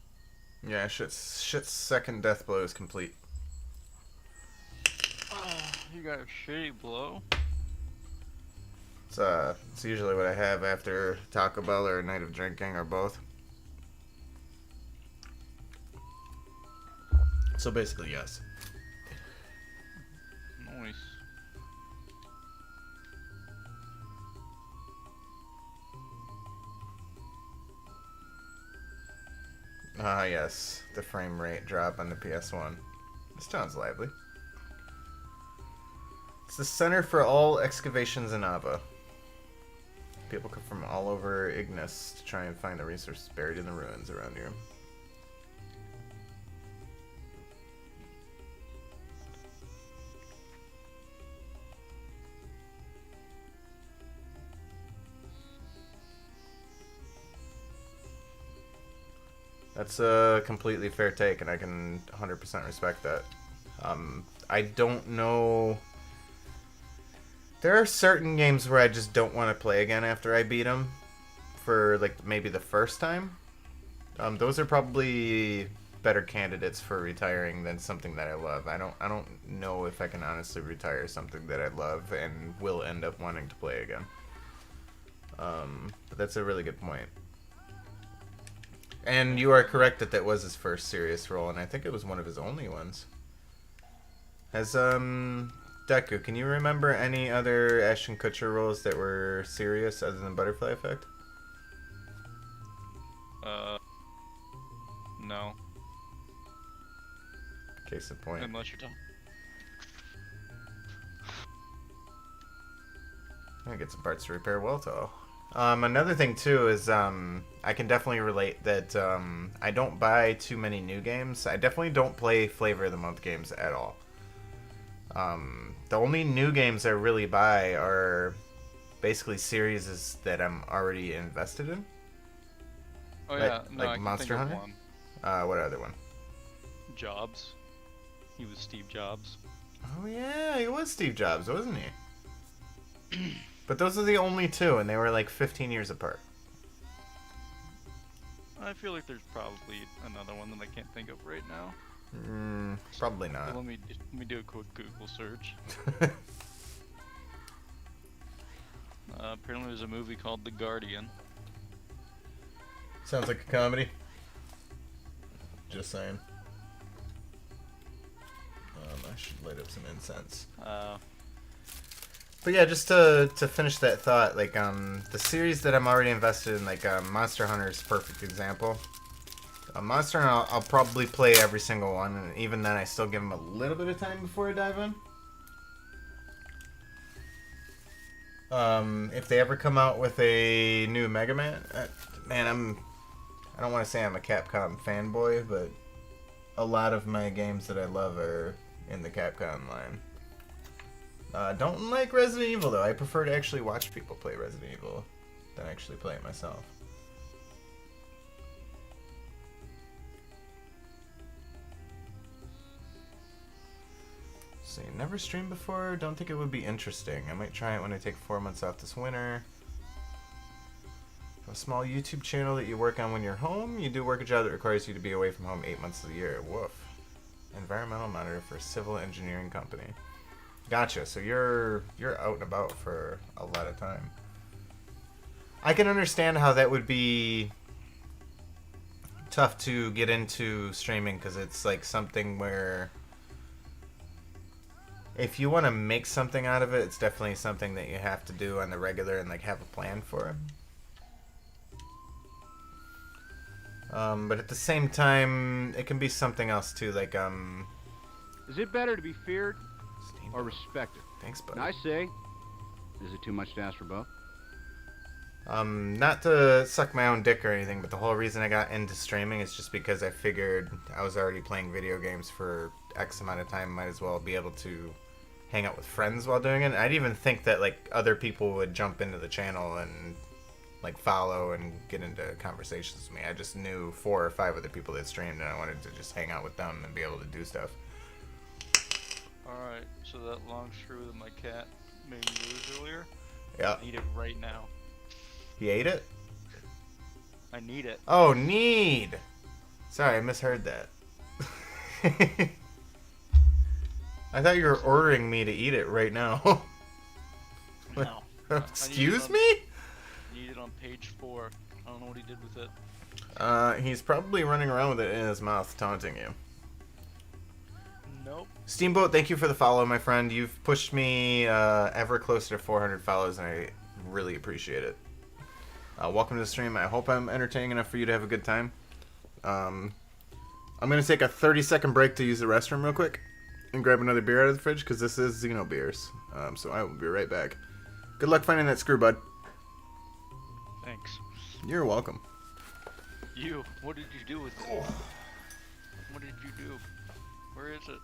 Yeah, shit's second death blow is complete. You got a shitty blow? It's usually what I have after Taco Bell or a night of drinking or both. So basically, yes. Nice. Yes, the frame rate drop on the PS1. This sounds lively. It's the center for all excavations in Ava. People come from all over Ignis to try and find the resources buried in the ruins around here. That's a completely fair take, and I can 100% respect that. I don't know... There are certain games where I just don't want to play again after I beat them for, like, maybe the first time. Those are probably better candidates for retiring than something that I love. I don't know if I can honestly retire something that I love and will end up wanting to play again. But that's a really good point. And you are correct that that was his first serious role, and I think it was one of his only ones. Has, Deku, can you remember any other Ashton Kutcher roles that were serious other than Butterfly Effect? No. Case in point. Unless you're talking. I get some parts to repair Welto. Another thing too is I can definitely relate that I don't buy too many new games. I definitely don't play Flavor of the Month games at all. The only new games I really buy are basically series that I'm already invested in. Oh Like- yeah, no, like I can Monster think Hunter? of one. What other one? Jobs. He was Steve Jobs. Oh yeah, he was Steve Jobs, wasn't he? But those are the only two, and they were like 15 years apart. I feel like there's probably another one that I can't think of right now. Probably not. Let me do a quick Google search. Apparently, there's a movie called The Guardian. Sounds like a comedy. Just saying. I should light up some incense. But yeah, just to finish that thought, like the series that I'm already invested in, like Monster Hunter is a perfect example. Monster Hunter, I'll probably play every single one, and even then, I still give them a little bit of time before I dive in. If they ever come out with a new Mega Man, man, I don't want to say I'm a Capcom fanboy, but a lot of my games that I love are in the Capcom line. Don't like Resident Evil, though. I prefer to actually watch people play Resident Evil than actually play it myself. See, never streamed before. Don't think it would be interesting. I might try it when I take 4 months off this winter. A small YouTube channel that you work on when you're home. You do work a job that requires you to be away from home 8 months of the year. Woof. Environmental monitor for a civil engineering company. Gotcha. So you're out and about for a lot of time. I can understand how that would be tough to get into streaming, because it's like something where if you want to make something out of it, it's definitely something that you have to do on the regular and like have a plan for it. But at the same time, it can be something else too, like Is it better to be feared or respected? Thanks, buddy. And I say, is it too much to ask for both? Not to suck my own dick or anything, but the whole reason I got into streaming is just because I figured I was already playing video games for X amount of time, might as well be able to hang out with friends while doing it. And I'd even think that like other people would jump into the channel and like follow and get into conversations with me. I just knew 4 or 5 other people that streamed, and I wanted to just hang out with them and be able to do stuff. Alright, so that long screw that my cat made me lose earlier, Yeah. I need it right now. He ate it? I need it. Oh, need! Sorry, I misheard that. I thought you were ordering me to eat it right now. No. Excuse me? Need it on page 4. I don't know what he did with it. He's probably running around with it in his mouth, taunting you. Nope. Steamboat, thank you for the follow, my friend. You've pushed me ever closer to 400 follows, and I really appreciate it. Welcome to the stream. I hope I'm entertaining enough for you to have a good time. I'm going to take a 30-second break to use the restroom real quick and grab another beer out of the fridge, because this is Xenobeers. So I will be right back. Good luck finding that screw, bud. Thanks. You're welcome. You, what did you do with it? What did you do? Where is it?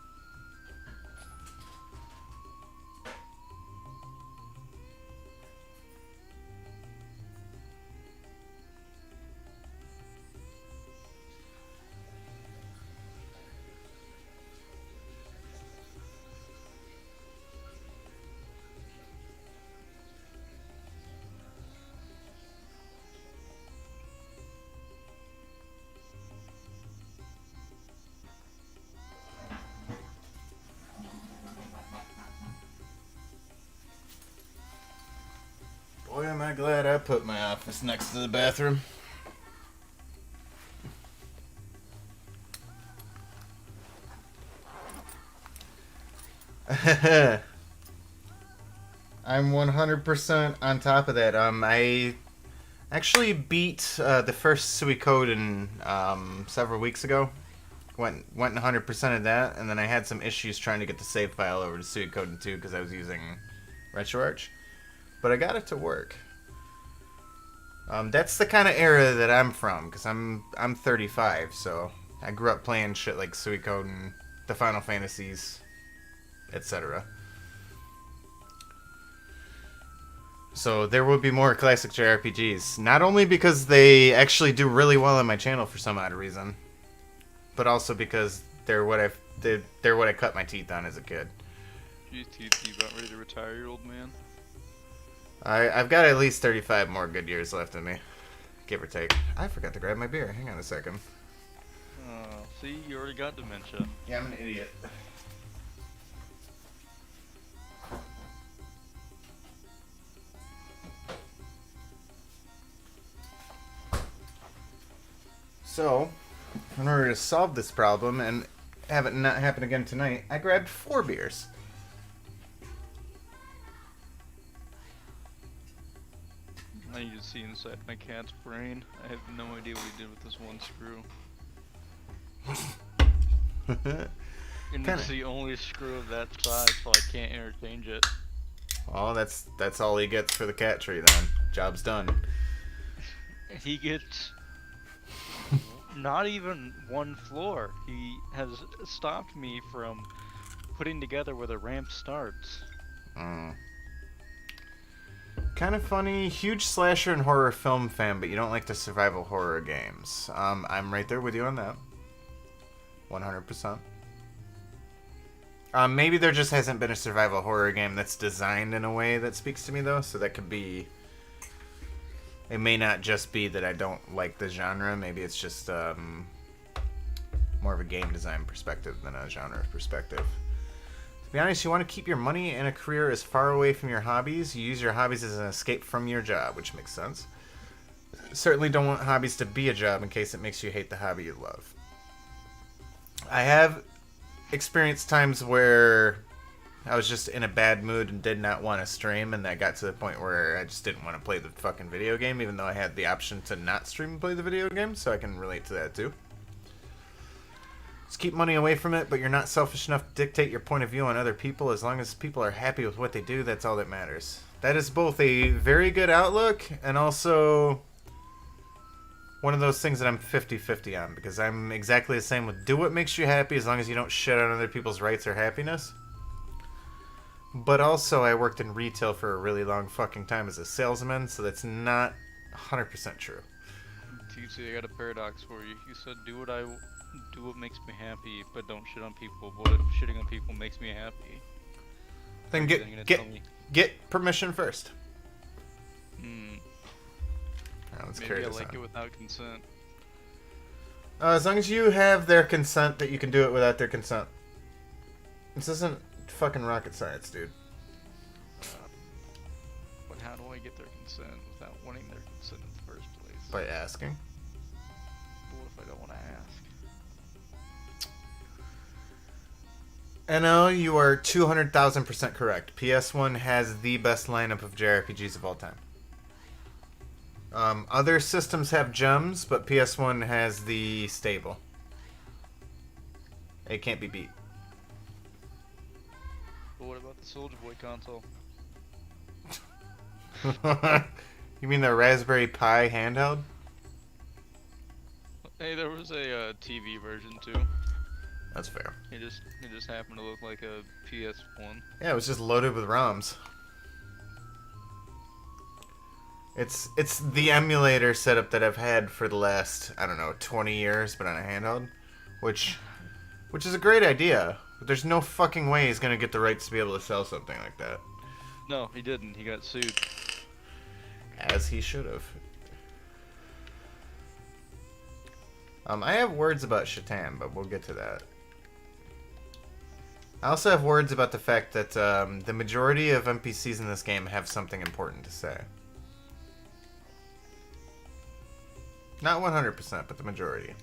Boy, am I glad I put my office next to the bathroom. I'm 100% on top of that. I actually beat the first Suikoden several weeks ago. Went 100% of that, and then I had some issues trying to get the save file over to Suikoden 2 because I was using RetroArch. But I got it to work. That's the kind of era that I'm from, because I'm 35, so I grew up playing shit like Suikoden, the Final Fantasies, etc. So there will be more classic JRPGs. Not only because they actually do really well on my channel for some odd reason, but also because they're what I cut my teeth on as a kid. Jeez, you about ready to retire, you old man? I've got at least 35 more good years left in me, give or take. I forgot to grab my beer. Hang on a second. See, you already got dementia. Yeah, I'm an idiot. So, in order to solve this problem and have it not happen again tonight, I grabbed 4 beers. I need to see inside my cat's brain. I have no idea what he did with this one screw. And it's the only screw of that size, so I can't interchange it. Well, that's all he gets for the cat tree then. Job's done. He gets not even one floor. He has stopped me from putting together where the ramp starts. Kind of funny. Huge slasher and horror film fan, but you don't like the survival horror games. I'm right there with you on that. 100%. Maybe there just hasn't been a survival horror game that's designed in a way that speaks to me, though, so that could be... It may not just be that I don't like the genre, maybe it's just more of a game design perspective than a genre perspective. To be honest, you want to keep your money and a career as far away from your hobbies. You use your hobbies as an escape from your job, which makes sense. Certainly don't want hobbies to be a job in case it makes you hate the hobby you love. I have experienced times where I was just in a bad mood and did not want to stream, and that got to the point where I just didn't want to play the fucking video game, even though I had the option to not stream and play the video game, so I can relate to that too. Just keep money away from it, but you're not selfish enough to dictate your point of view on other people. As long as people are happy with what they do, that's all that matters. That is both a very good outlook and also one of those things that I'm 50-50 on, because I'm exactly the same with do what makes you happy as long as you don't shit on other people's rights or happiness. But also, I worked in retail for a really long fucking time as a salesman, so that's not 100% true. TC, I got a paradox for you. You said do what makes me happy, but don't shit on people. What if shitting on people makes me happy? Then get permission first. Maybe I like it without consent. As long as you have their consent, that you can do it without their consent. This isn't fucking rocket science, dude. But how do I get their consent without wanting their consent in the first place? By asking. But what if I don't want to ask? NO, you are 200,000% correct. PS1 has the best lineup of JRPGs of all time. Other systems have gems, but PS1 has the stable. It can't be beat. But what about the Soldier Boy console? You mean the Raspberry Pi handheld? Hey, there was a TV version too. That's fair. It just happened to look like a PS1. Yeah, it was just loaded with ROMs. It's the emulator setup that I've had for the last, I don't know, 20 years, but on a handheld, which is a great idea. But there's no fucking way he's gonna get the rights to be able to sell something like that. No, he didn't. He got sued. As he should have. I have words about Shatan, but we'll get to that. I also have words about the fact that the majority of NPCs in this game have something important to say. Not 100%, but the majority.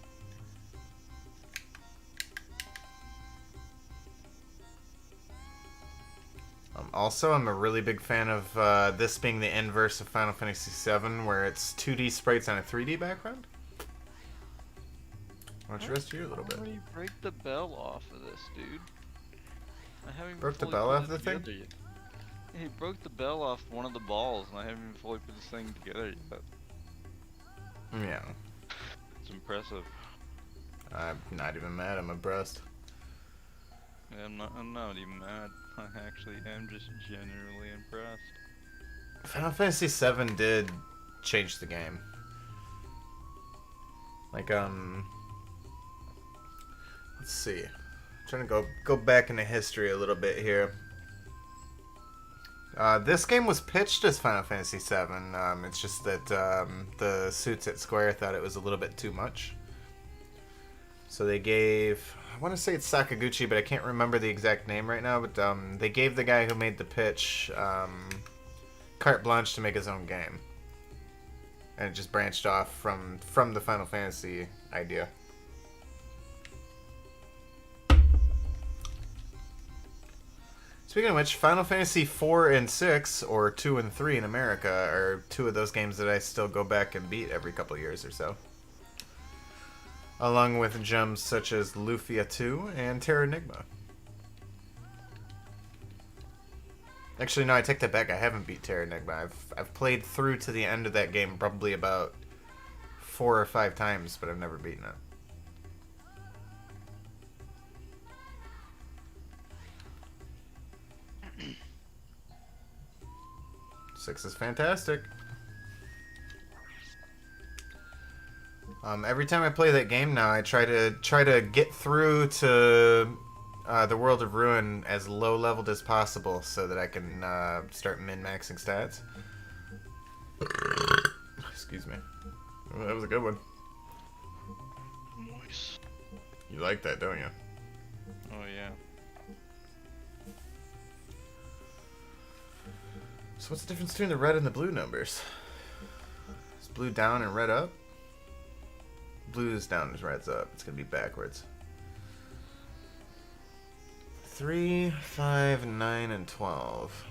Also, I'm a really big fan of this being the inverse of Final Fantasy VII, where it's 2D sprites on a 3D background. Why don't you rest here a little bit? How do you break the bell off of this, dude? I haven't even Broke the fully bell put off it the thing? together yet. Yeah, he broke the bell off one of the balls, and I haven't even fully put this thing together yet. Yeah. It's impressive. I'm not even mad, I'm impressed. Yeah, I'm not even mad. I actually am just generally impressed. Final Fantasy VII did change the game. Like, let's see. I'm trying to go back into history a little bit here. This game was pitched as Final Fantasy VII. It's just that the suits at Square thought it was a little bit too much. So they gave, I want to say it's Sakaguchi, but I can't remember the exact name right now. But they gave the guy who made the pitch carte blanche to make his own game, and it just branched off from the Final Fantasy idea. Speaking of which, Final Fantasy 4 and 6, or 2 and 3 in America, are two of those games that I still go back and beat every couple of years or so. Along with gems such as Lufia 2 and Terranigma. Actually, no, I take that back. I haven't beat Terranigma. I've played through to the end of that game probably about 4 or 5 times, but I've never beaten it. 6 is fantastic. Every time I play that game now, I try to get through to the World of Ruin as low leveled as possible, so that I can start min-maxing stats. Excuse me. Oh, that was a good one. Nice. You like that, don't you? Oh yeah. So what's the difference between the red and the blue numbers? Is blue down and red up? Blue is down and red's up. It's gonna be backwards. 3, 5, 9, and 12.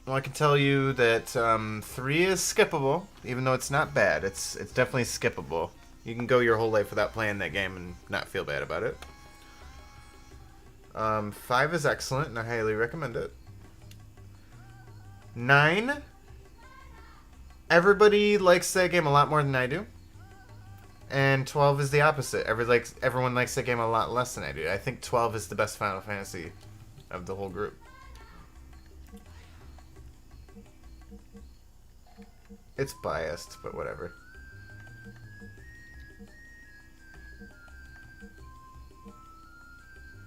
Well, I can tell you that 3 is skippable, even though it's not bad. It's definitely skippable. You can go your whole life without playing that game and not feel bad about it. 5 is excellent, and I highly recommend it. 9, everybody likes that game a lot more than I do. And 12 is the opposite. Everyone likes that game a lot less than I do. I think 12 is the best Final Fantasy of the whole group. It's biased, but whatever.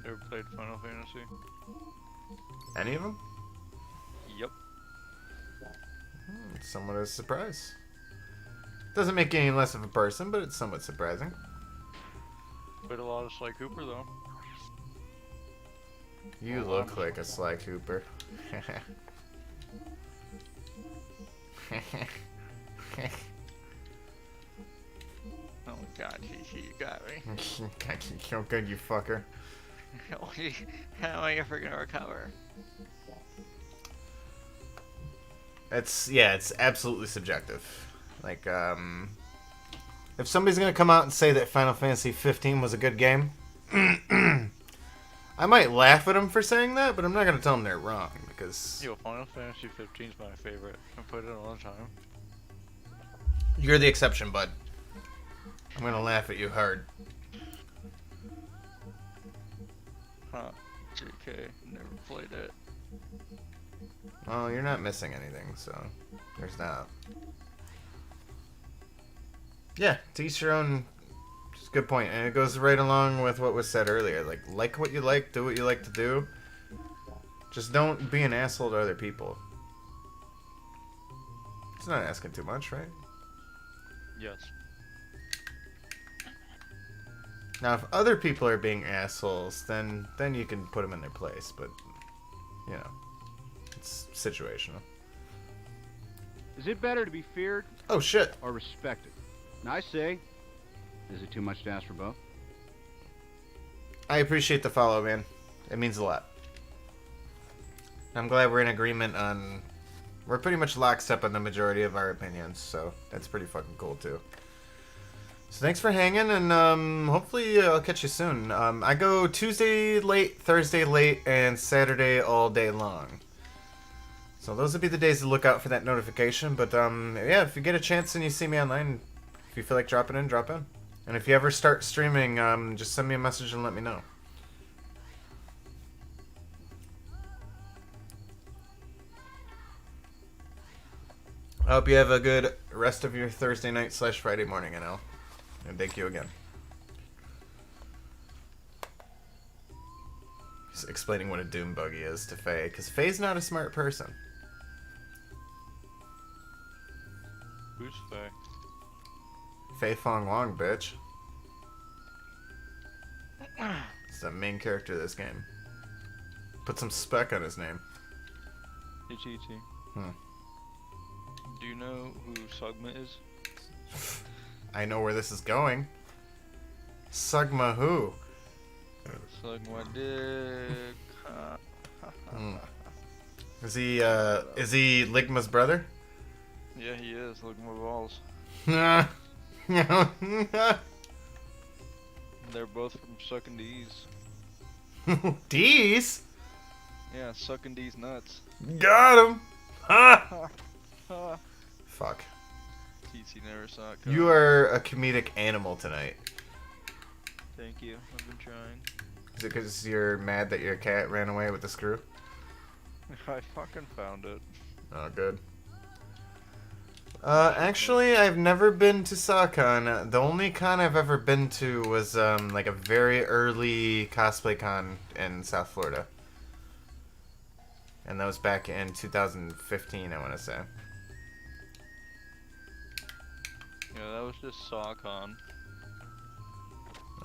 Ever played Final Fantasy? Any of them? Yep. It's somewhat of a surprise. Doesn't make you any less of a person, but it's somewhat surprising. Played a lot of Sly Cooper though. You look like a Sly Cooper. Oh god, you got me. How good, you fucker. How am I ever gonna recover? It's absolutely subjective. Like, if somebody's gonna come out and say that Final Fantasy 15 was a good game, I might laugh at them for saying that, but I'm not gonna tell them they're wrong, because Yo, Final Fantasy 15 is my favorite. I played it all the time. you're the exception, bud. I'm gonna laugh at you hard. Huh. JK, never played it. Well, you're not missing anything, so there's that. Yeah, to each your own. It's a good point, and it goes right along with what was said earlier. Like what you like, do what you like to do. Just don't be an asshole to other people. It's not asking too much, right? Yes. Now, if other people are being assholes, then you can put them in their place, but, you know, it's situational. Is it better to be feared Oh, shit. or respected? And I say, is it too much to ask for both? I appreciate the follow, man. It means a lot. I'm glad we're in agreement on... We're pretty much lockstep on the majority of our opinions, so that's pretty fucking cool, too. So thanks for hanging, and hopefully I'll catch you soon. I go Tuesday late, Thursday late, and Saturday all day long. So those would be the days to look out for that notification. But yeah, if you get a chance and you see me online, if you feel like dropping in, drop in. And if you ever start streaming, just send me a message and let me know. I hope you have a good rest of your Thursday night / Friday morning, NL. And thank you again. Just explaining what a doom buggy is to Faye, because Faye's not a smart person. Who's Faye? Faye Fong Long, bitch. It's the main character of this game. Put some spec on his name. HET. Hmm. Do you know who Sugma is? I know where this is going. Sugma who? Sugma dick. Is he Ligma's brother? Yeah, he is. Look at my balls. They're both from sucking D's. D's? Yeah, sucking D's nuts. Got him! Ha! Ha. Fuck. TT never saw it. You are a comedic animal tonight. Thank you. I've been trying. Is it because you're mad that your cat ran away with the screw? I fucking found it. Oh, good. Actually, I've never been to SawCon. The only con I've ever been to was, like a very early cosplay con in South Florida. And that was back in 2015, I want to say. Yeah, that was just SawCon.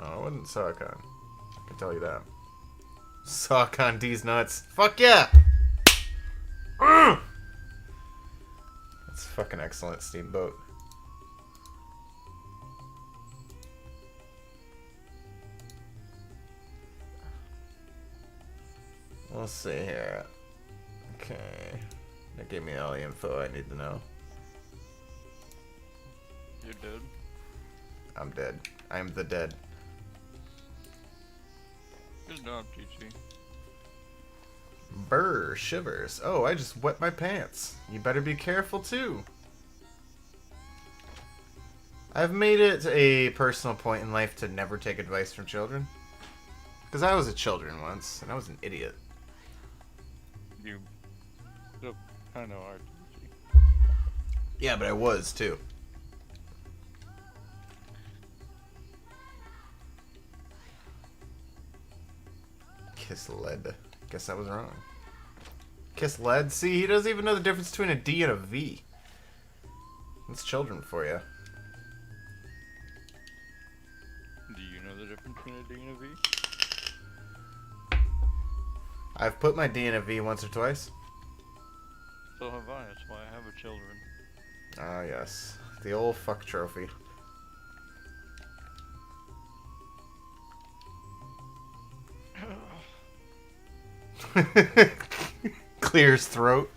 Oh, it wasn't SawCon. I can tell you that. SawCon D's nuts. Fuck yeah! That's fucking excellent, Steamboat. Let's see here. Okay. That gave me all the info I need to know. You're dead. I'm dead. I'm the dead. Good job, TT. Brr, shivers. Oh, I just wet my pants. You better be careful too. I've made it a personal point in life to never take advice from children. Because I was a children once, and I was an idiot. You kind of are, TT. Yeah, but I was too. Kiss lead. Guess I was wrong. Kiss lead? See, he doesn't even know the difference between a D and a V. That's children for you. Do you know the difference between a D and a V? I've put my D in a V once or twice. So have I. That's why I have a children. Ah, yes. The old fuck trophy. Clears throat.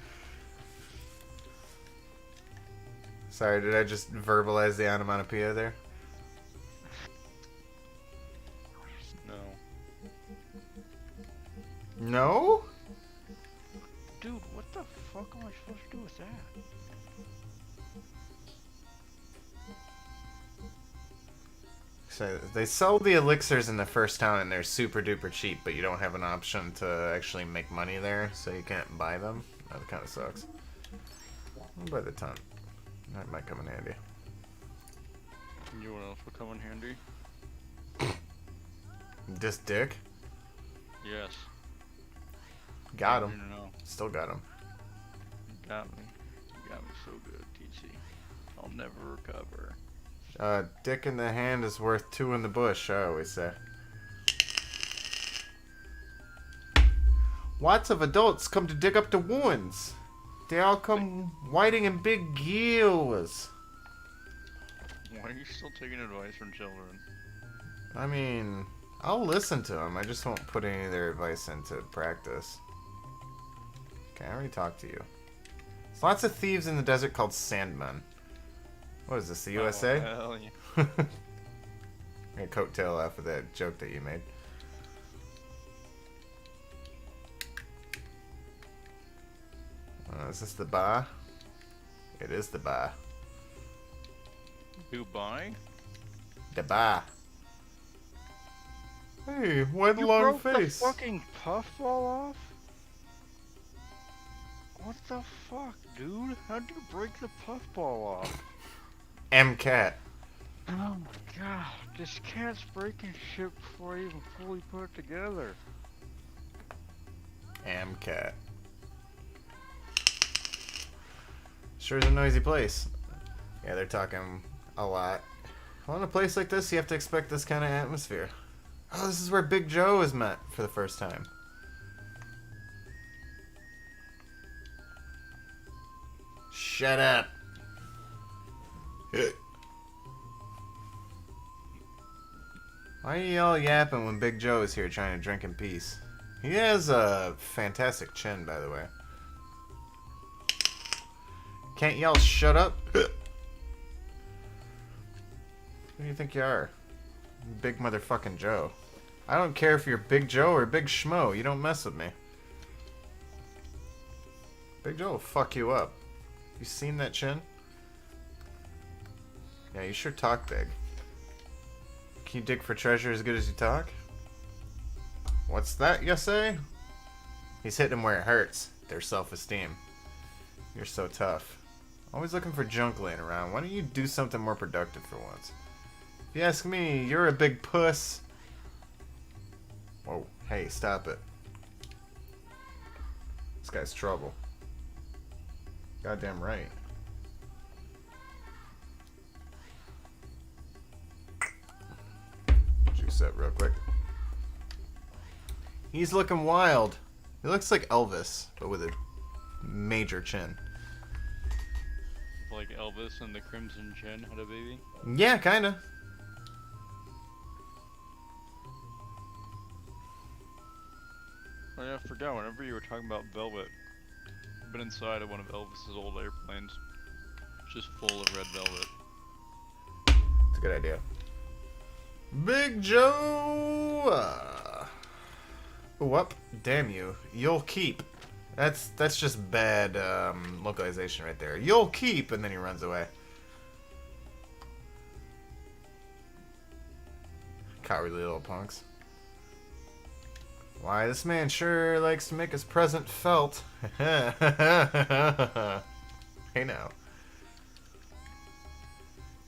Sorry, did I just verbalize the onomatopoeia there? No. No? Dude, what the fuck am I supposed to do with that? So they sell the elixirs in the first town and they're super duper cheap, but you don't have an option to actually make money there, so you can't buy them. That kind of sucks. I'll buy the ton. That might come in handy. You know what else will come in handy? This dick? Yes. Got No, him. no, no. Still got him. You got me. You got me so good, TC. I'll never recover. Dick in the hand is worth two in the bush, I always say. Lots of adults come to dig up the wounds. They all come whiting in big gills. Why are you still taking advice from children? I mean, I'll listen to them. I just won't put any of their advice into practice. Okay, I already talked to you. There's lots of thieves in the desert called Sandmen. What is this, the USA? Oh, hell yeah. A coattail off of that joke that you made. Is this the bar? It is the bar. Dubai? The bar. Hey, why the You long broke face? the fucking puff fall off? What the fuck, dude? How'd you break the puffball off? M-Cat. Oh my god, this cat's breaking shit before I even fully put it together. M-Cat. Sure is a noisy place. Yeah, they're talking a lot. Well, in a place like this, you have to expect this kind of atmosphere. Oh, this is where Big Joe is met for the first time. Shut up. Why are you all yapping when Big Joe is here trying to drink in peace? He has a fantastic chin, by the way. Can't y'all shut up? Who do you think you are? Big motherfucking Joe. I don't care if you're Big Joe or Big Schmo. You don't mess with me. Big Joe will fuck you up. You seen that chin? Yeah, you sure talk big. Can you dig for treasure as good as you talk? What's that, you say? He's hitting them where it hurts. Their self-esteem. You're so tough. Always looking for junk laying around. Why don't you do something more productive for once? If you ask me, you're a big puss. Whoa, hey, stop it. This guy's trouble. Goddamn right. Juice up real quick. He's looking wild. He looks like Elvis, but with a major chin. Like Elvis and the Crimson Chin had a baby? Yeah, kinda. Oh yeah, I forgot, whenever you were talking about velvet, I've been inside of one of Elvis's old airplanes. It's just full of red velvet. It's a good idea. Big Joe! Whoop, damn you. You'll keep. That's just bad localization right there. You'll keep, and then he runs away. Cowardly little punks. Why, this man sure likes to make his presence felt. Hey now.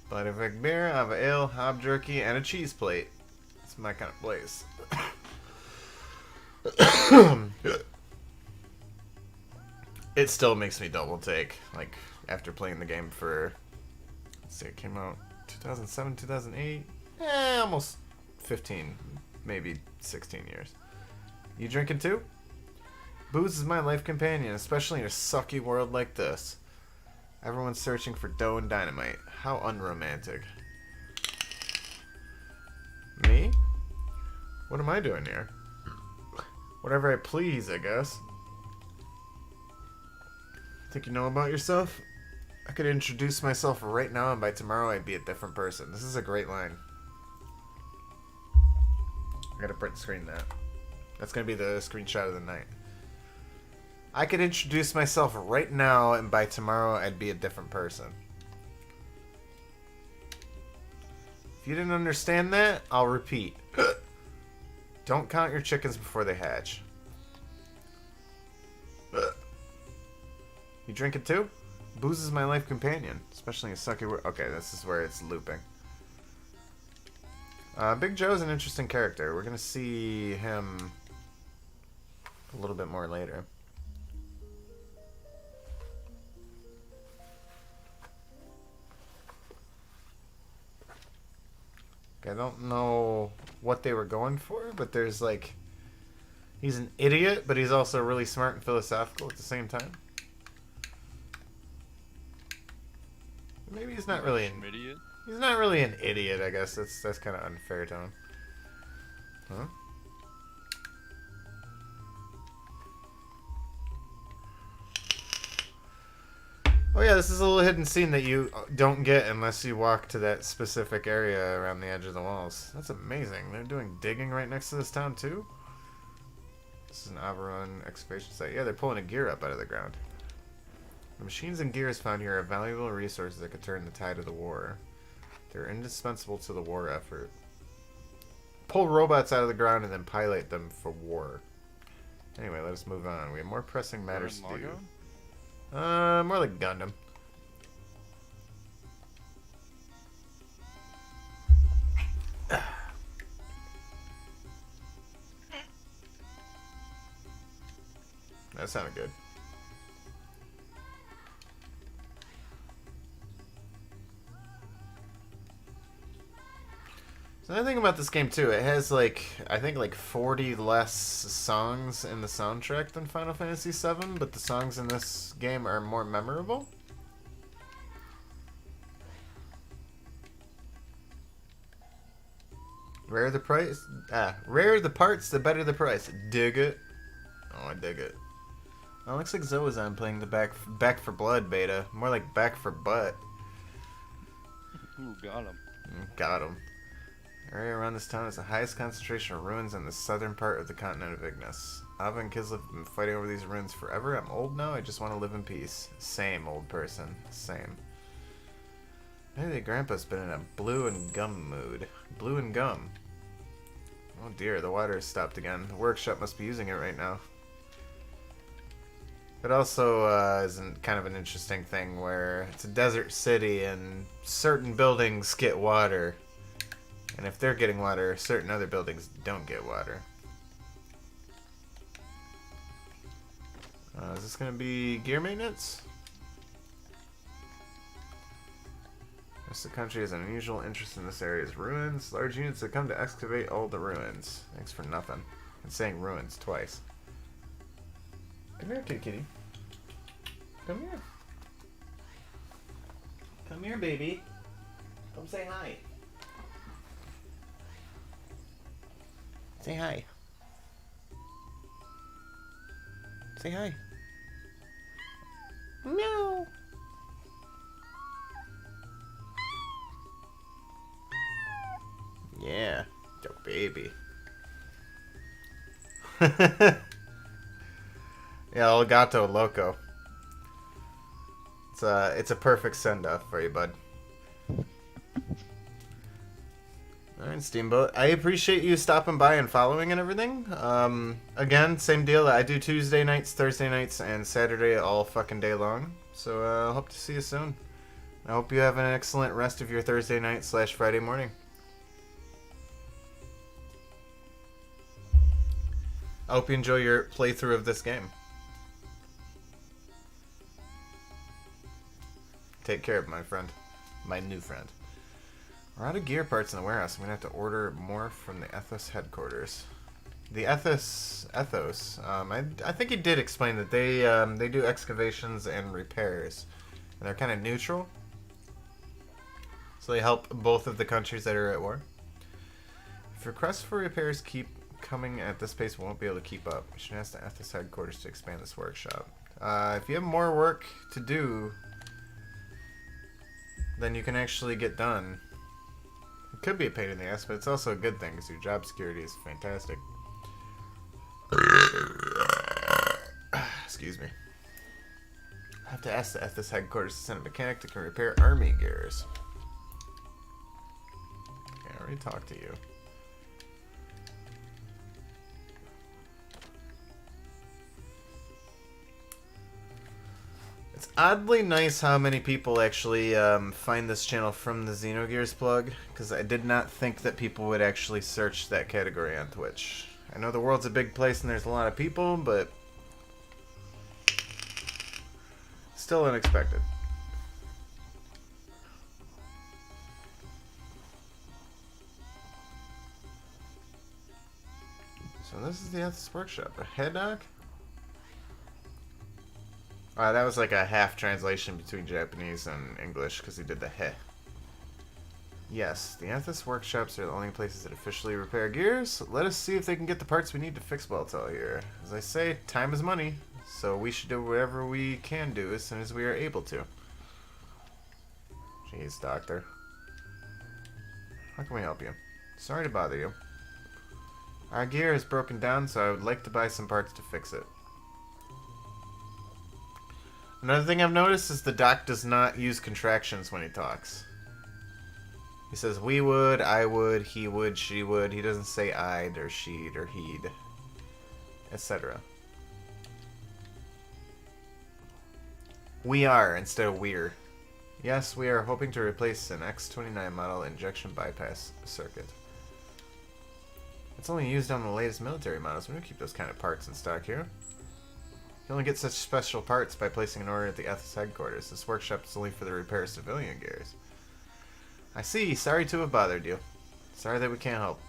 Bite of egg beer, I have a ale, hob jerky, and a cheese plate. It's my kind of place. It still makes me double take. Like, after playing the game for, let's see, it came out 2007, 2008? Almost 15, maybe 16 years. You drinking too? Booze is my life companion, especially in a sucky world like this. Everyone's searching for dough and dynamite. How unromantic. Me? What am I doing here? Whatever I please, I guess. Think you know about yourself? I could introduce myself right now, and by tomorrow I'd be a different person. This is a great line. I gotta print screen that. That's gonna be the screenshot of the night. I could introduce myself right now, and by tomorrow I'd be a different person. If you didn't understand that, I'll repeat. Don't count your chickens before they hatch. You drink it too? Booze is my life companion, especially in a sucky world. Okay, this is where it's looping. Big Joe's an interesting character. We're gonna see him a little bit more later. I don't know what they were going for, but there's like... He's an idiot, but he's also really smart and philosophical at the same time. Maybe he's not really an idiot. He's not really an idiot, I guess. That's kind of unfair to him. Huh? Oh yeah, this is a little hidden scene that you don't get unless you walk to that specific area around the edge of the walls. That's amazing. They're doing digging right next to this town too? This is an overrun excavation site. Yeah, they're pulling a gear up out of the ground. The machines and gears found here are valuable resources that could turn the tide of the war. They're indispensable to the war effort. Pull robots out of the ground and then pilot them for war. Anyway, let us move on. We have more pressing matters to do. More like Gundam. That sounded good. So another thing about this game too, it has like I think like 40 less songs in the soundtrack than Final Fantasy VII, but the songs in this game are more memorable. Rare the price, rare the parts, the better the price. Dig it. Oh, I dig it. Oh, it looks like Zoazon playing the Back for Blood beta. More like Back for Butt. Ooh, got him. Got him. Area around this town is the highest concentration of ruins in the southern part of the continent of Ignis. Ava and Kislev have been fighting over these ruins forever. I'm old now. I just want to live in peace. Same, old person. Same. Maybe Grandpa's been in a blue and gum mood. Blue and gum. Oh dear, the water has stopped again. The workshop must be using it right now. It also is kind of an interesting thing where it's a desert city and certain buildings get water. And if they're getting water, certain other buildings don't get water. Is this going to be gear maintenance? The rest of the country has an unusual interest in this area's ruins. Large units have come to excavate all the ruins. Thanks for nothing. I'm saying ruins twice. Come here, kitty. Come here. Come here, baby. Come say hi. Say hi. Say hi. Meow. Yeah, your baby. Yeah, El Gato Loco. It's a perfect send-off for you, bud. Alright, Steamboat. I appreciate you stopping by and following and everything. Again, same deal. I do Tuesday nights, Thursday nights, and Saturday all fucking day long. So I hope to see you soon. I hope you have an excellent rest of your Thursday night / Friday morning. I hope you enjoy your playthrough of this game. Take care of my friend. My new friend. We're out of gear parts in the warehouse. I'm going to have to order more from the Ethos headquarters. The Ethos... I think he did explain that they do excavations and repairs. And they're kind of neutral. So they help both of the countries that are at war. If requests for repairs keep coming at this pace, we won't be able to keep up. We should ask the Ethos headquarters to expand this workshop. If you have more work to do than you can actually get done, it could be a pain in the ass, but it's also a good thing because your job security is fantastic. Excuse me. I have to ask the Ethos headquarters to send a mechanic that can repair army gears. Okay, I already talked to you. It's oddly nice how many people actually find this channel from the Xenogears plug, because I did not think that people would actually search that category on Twitch. I know the world's a big place and there's a lot of people, but still unexpected. So this is the Ethos Workshop. A head dock? That was like a half translation between Japanese and English because he did the heh. Yes, the Ethos workshops are the only places that officially repair gears. Let us see if they can get the parts we need to fix Baltel here. As I say, time is money, so we should do whatever we can do as soon as we are able to. Jeez, Doctor. How can we help you? Sorry to bother you. Our gear is broken down, so I would like to buy some parts to fix it. Another thing I've noticed is the doc does not use contractions when he talks. He says we would, I would, he would, she would. He doesn't say I'd or she'd or he'd, etc. We are instead of we're. Yes, we are hoping to replace an X29 model injection bypass circuit. It's only used on the latest military models. We don't keep those kind of parts in stock here. You only get such special parts by placing an order at the Ethos headquarters. This workshop is only for the repair of civilian gears. I see. Sorry to have bothered you. Sorry that we can't help.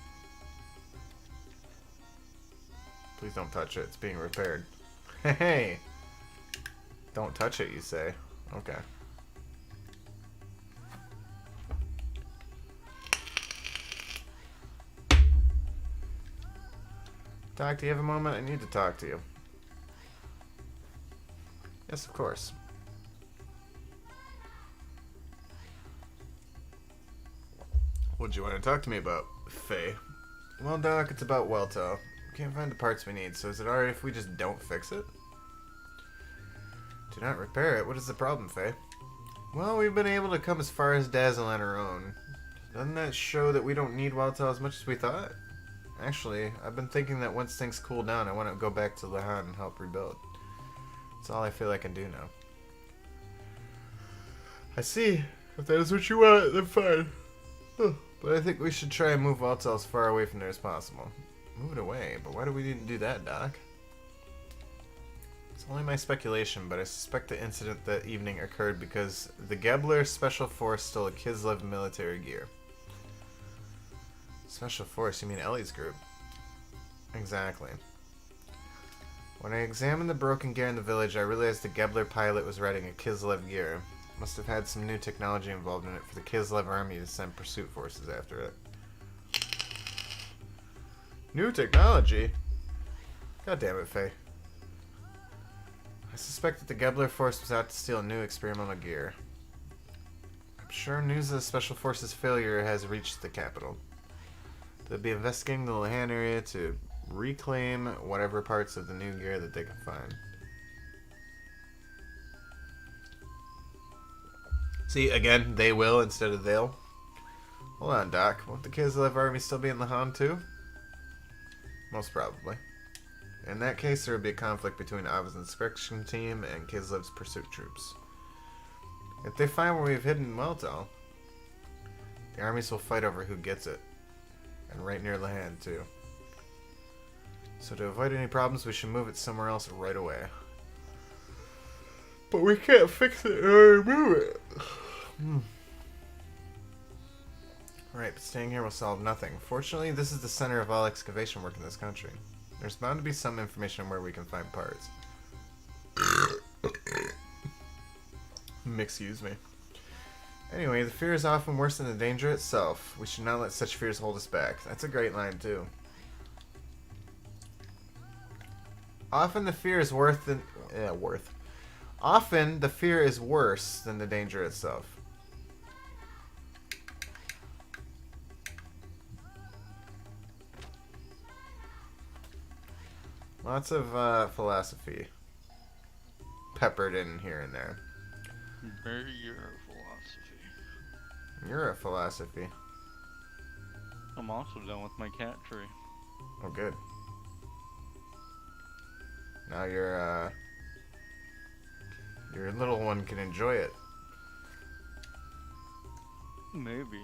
Please don't touch it. It's being repaired. Hey! Don't touch it, you say. Okay. Doc, do you have a moment? I need to talk to you. Yes, of course. What do you want to talk to me about, Faye? Well, Doc, it's about Welto. We can't find the parts we need, so is it alright if we just don't fix it? Do not repair it? What is the problem, Faye? Well, we've been able to come as far as Dazzle on our own. Doesn't that show that we don't need Welto as much as we thought? Actually, I've been thinking that once things cool down, I want to go back to Lahan and help rebuild. That's all I feel I can do now. I see. If that is what you want, then fine. But I think we should try and move Welto as far away from there as possible. Move it away? But why do we need to do that, Doc? It's only my speculation, but I suspect the incident that evening occurred because the Gebler Special Force stole a Kislev military gear. Special Force? You mean Ellie's group? Exactly. When I examined the broken gear in the village, I realized the Gebler pilot was riding a Kislev gear. Must have had some new technology involved in it for the Kislev army to send pursuit forces after it. New technology? God damn it, Faye. I suspect that the Gebler force was out to steal new experimental gear. I'm sure news of the Special Forces' failure has reached the capital. They'll be investigating the Lahan area to reclaim whatever parts of the new gear that they can find. See, again, they will instead of they'll. Hold on, Doc. Won't the Kislev army still be in Lahan too? Most probably. In that case, there would be a conflict between Ava's inspection team and Kislev's pursuit troops. If they find where we've hidden Welto, the armies will fight over who gets it. And right near Lahan, too. So to avoid any problems, we should move it somewhere else right away. But we can't fix it in order to move it. Right, but staying here will solve nothing. Fortunately, this is the center of all excavation work in this country. There's bound to be some information on where we can find parts. Excuse me. Anyway, the fear is often worse than the danger itself. We should not let such fears hold us back. That's a great line, too. Often the fear is Often the fear is worse than the danger itself. Lots of philosophy peppered in here and there. Your philosophy. You're a philosophy. I'm also done with my cat tree. Oh, good. Now your little one can enjoy it. Maybe.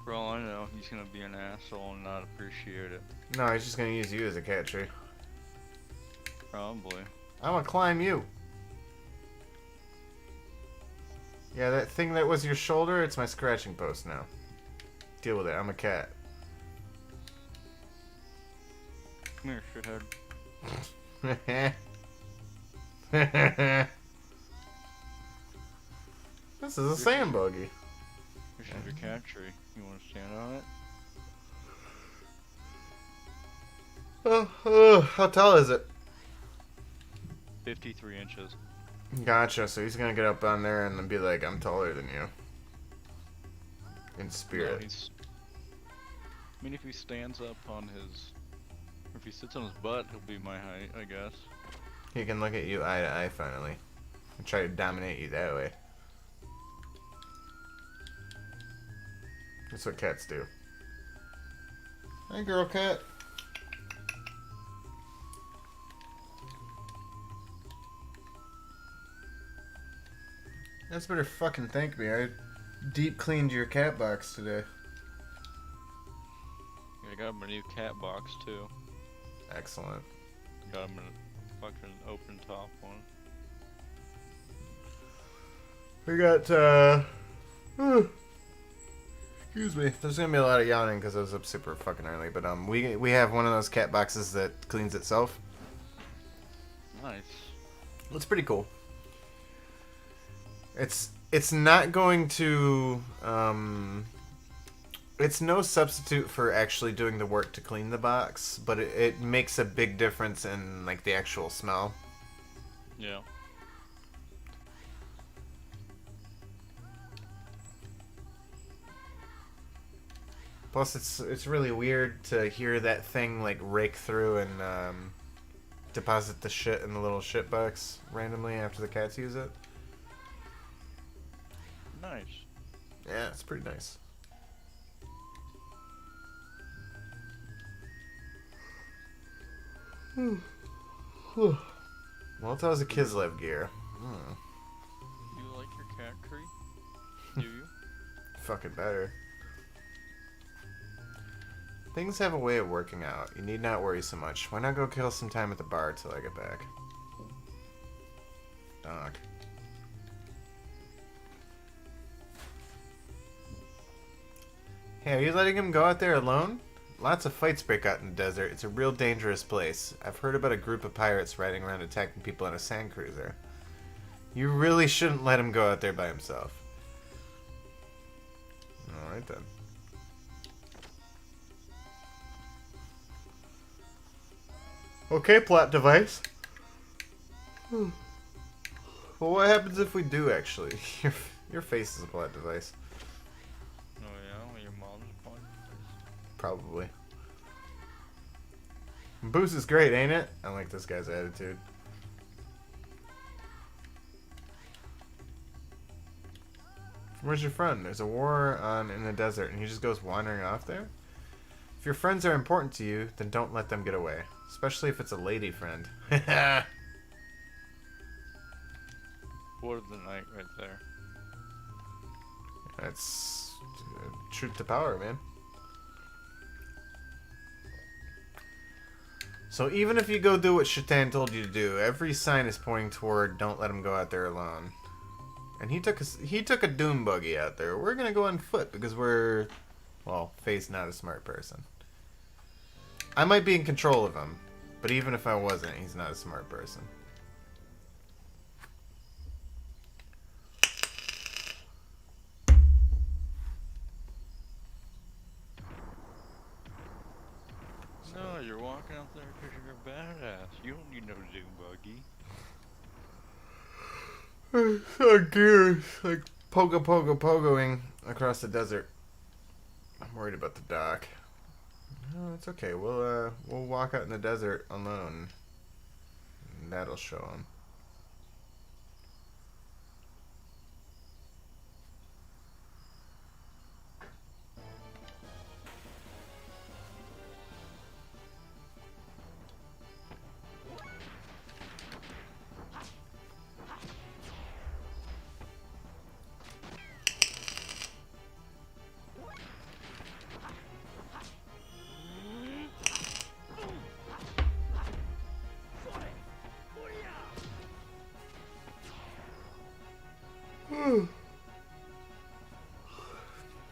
For all I know, he's gonna be an asshole and not appreciate it. No, he's just gonna use you as a cat tree. Probably. I'm gonna climb you. Yeah, that thing that was your shoulder, it's my scratching post now. Deal with it, I'm a cat. Come here, shithead. This is a sand buggy. This is your cat tree. You wanna stand on it? How tall is it? 53 inches. Gotcha, so he's gonna get up on there and then be like, I'm taller than you. In No, spirit. I mean, if he stands up on his... Or if he sits on his butt, he'll be my height, I guess. He can look at you eye to eye finally. And try to dominate you that way. That's what cats do. Hi, girl cat. That's better fucking thank me. I deep cleaned your cat box today. I got him a new cat box too. Excellent. Got him a fucking open top one. We got, excuse me. There's gonna be a lot of yawning because I was up super fucking early. But, we have one of those cat boxes that cleans itself. Nice. It's pretty cool. It's not going to, it's no substitute for actually doing the work to clean the box, but it makes a big difference in, like, the actual smell. Yeah. Plus, it's really weird to hear that thing, like, rake through and, deposit the shit in the little shit box randomly after the cats use it. Nice. Yeah, it's pretty nice. Well, it was a Kislev gear. You like your cat tree? Do you? Fucking better. Things have a way of working out. You need not worry so much. Why not go kill some time at the bar till I get back? Doc. Hey, are you letting him go out there alone? Lots of fights break out in the desert. It's a real dangerous place. I've heard about a group of pirates riding around attacking people on a sand cruiser. You really shouldn't let him go out there by himself. Alright then. Okay, plot device. Well, what happens if we do actually? Your face is a plot device. Oh yeah, well, your mom's fun. Probably. Boost is great, ain't it? I like this guy's attitude. Where's your friend? There's a war on in the desert and he just goes wandering off there? If your friends are important to you, then don't let them get away. Especially if it's a lady friend. Word of the night right there. That's truth to power, man. So even if you go do what Shatan told you to do, every sign is pointing toward don't let him go out there alone. And he took a doom buggy out there. We're gonna go on foot because we're, well, Faye's not a smart person. I might be in control of him, but even if I wasn't, he's not a smart person. No, you're walking out there because you're a badass. You don't need no doom buggy. Gears like pogoing across the desert. I'm worried about the dock. No, it's okay. We'll walk out in the desert alone. And that'll show him.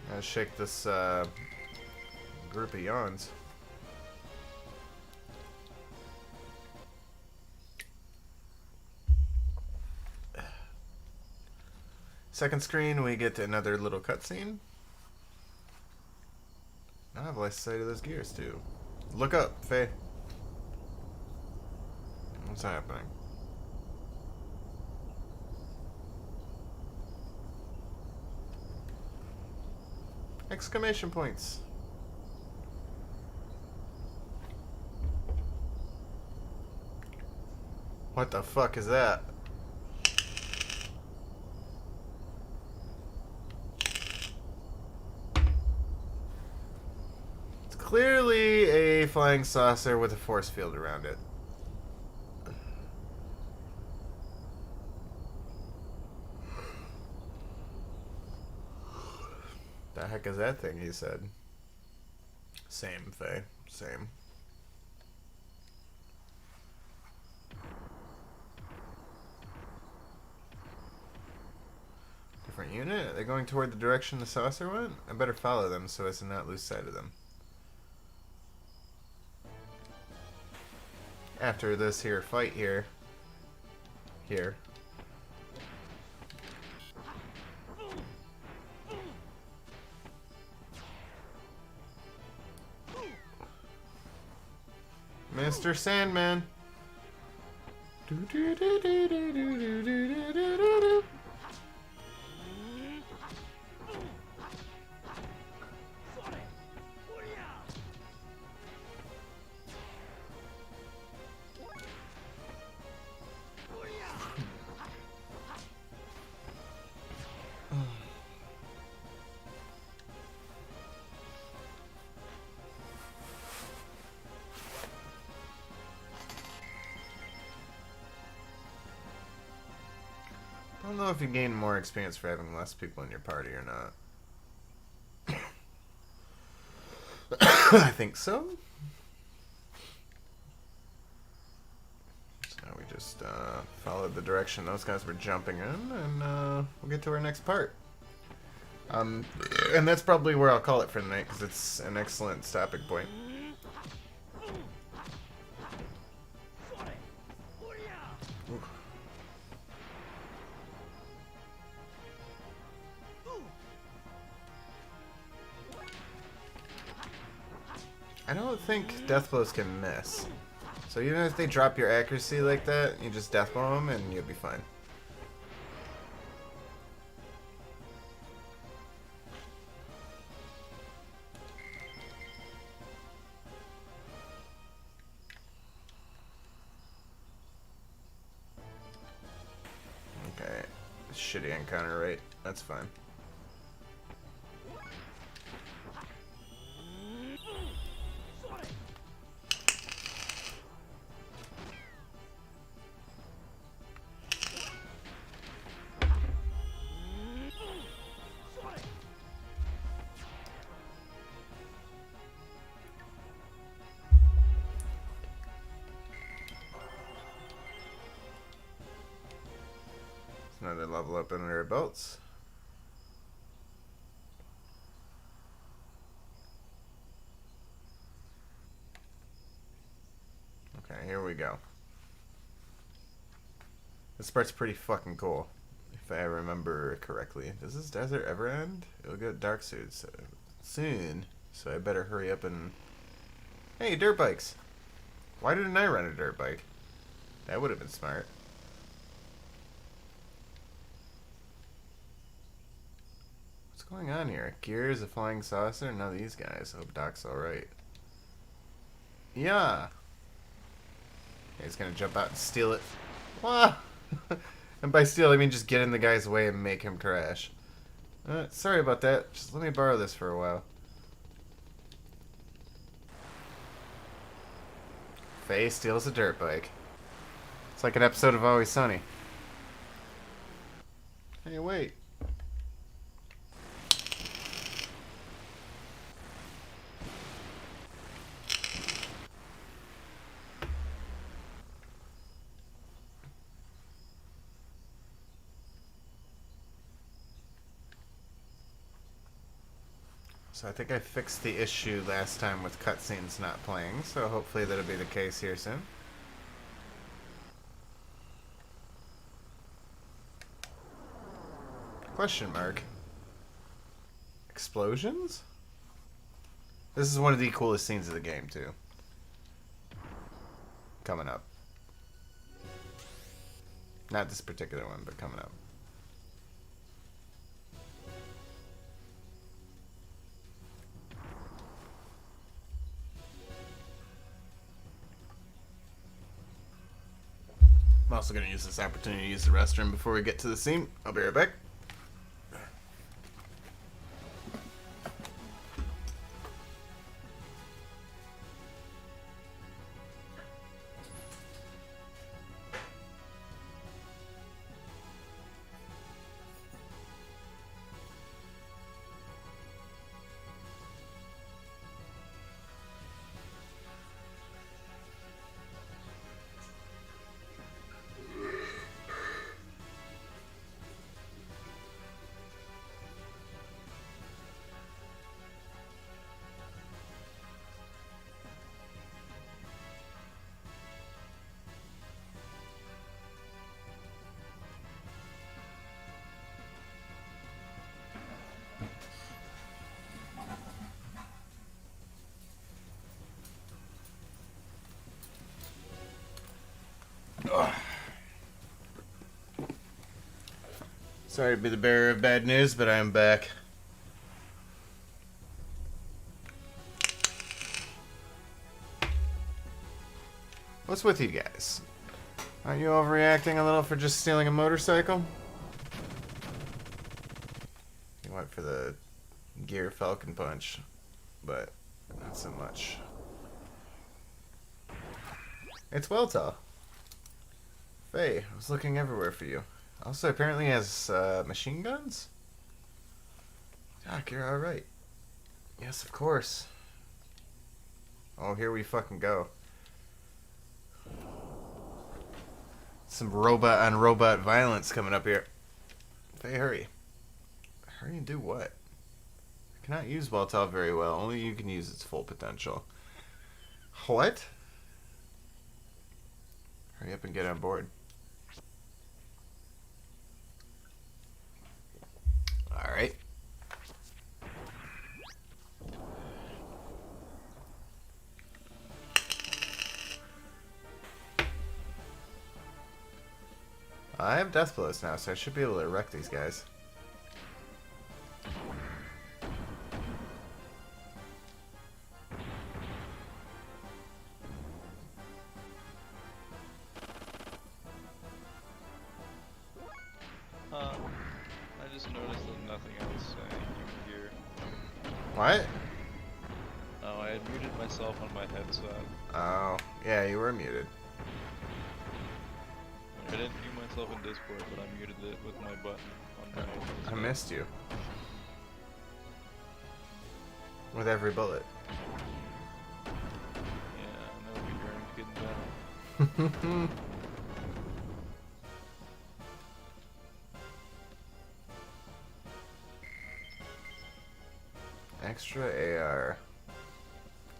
Gotta shake this group of yawns. Second screen, we get another little cutscene. I have less sight of those gears too. Look up, Faye. What's happening? Exclamation points. What the fuck is that? It's clearly a flying saucer with a force field around it. The heck is that thing? He said. Same, Faye. Same. Different unit? Are they going toward the direction the saucer went? I better follow them so as to not lose sight of them. After this here fight here. Here. Mr. Sandman. I don't know if you gain more experience for having less people in your party or not. I think so. So now we just followed the direction those guys were jumping in, and we'll get to our next part. And that's probably where I'll call it for the night, because it's an excellent stopping point. I don't think death blows can miss. So even if they drop your accuracy like that, you just death blow them and you'll be fine. Okay. Shitty encounter rate. That's fine. Another level up under our belts. Okay, here we go. This part's pretty fucking cool, if I remember correctly. Does this desert ever end? It'll get dark soon, so I better hurry up and... Hey, dirt bikes! Why didn't I rent a dirt bike? That would have been smart. What's going on here? Gears, a flying saucer? None of these guys. Hope Doc's alright. Yeah! He's gonna jump out and steal it. Wah! And by steal, I mean just get in the guy's way and make him crash. Sorry about that. Just let me borrow this for a while. Faye steals a dirt bike. It's like an episode of Always Sunny. Hey, wait. So I think I fixed the issue last time with cutscenes not playing, so hopefully that'll be the case here soon. Question mark. Explosions? This is one of the coolest scenes of the game, too. Coming up. Not this particular one, but coming up. I'm also going to use this opportunity to use the restroom before we get to the scene. I'll be right back. Sorry to be the bearer of bad news, but I am back. What's with you guys? Aren't you overreacting a little for just stealing a motorcycle? You went for the Gear Falcon Punch, but not so much. It's Weltall. Faye, I was looking everywhere for you. Also, apparently has machine guns? Doc, you're alright. Yes, of course. Oh, here we fucking go. Some robot on robot violence coming up here. Faye, hurry. Hurry and do what? I cannot use Weltall very well. Only you can use its full potential. What? Hurry up and get on board. Alright. I have death blows now, so I should be able to wreck these guys. I just noticed that nothing else you hear. What? Oh, I had muted myself on my headset. Oh, yeah, you were muted. I didn't mute myself in Discord, but I muted it with my button on my I headset. missed you. With every bullet. Yeah, I know, but you're getting better. Extra AR.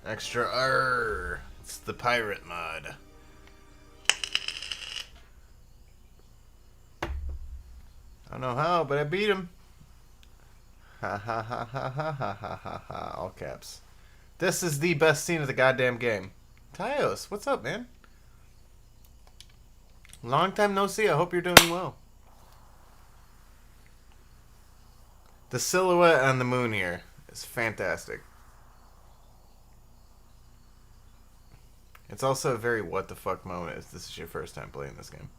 Extra R. It's the pirate mod. I don't know how, but I beat him. Ha ha ha ha ha ha ha ha ha. All caps. This is the best scene of the goddamn game. Tyos, what's up, man? Long time no see. I hope you're doing well. The silhouette on the moon here is fantastic. It's also a very what the fuck moment if this is your first time playing this game.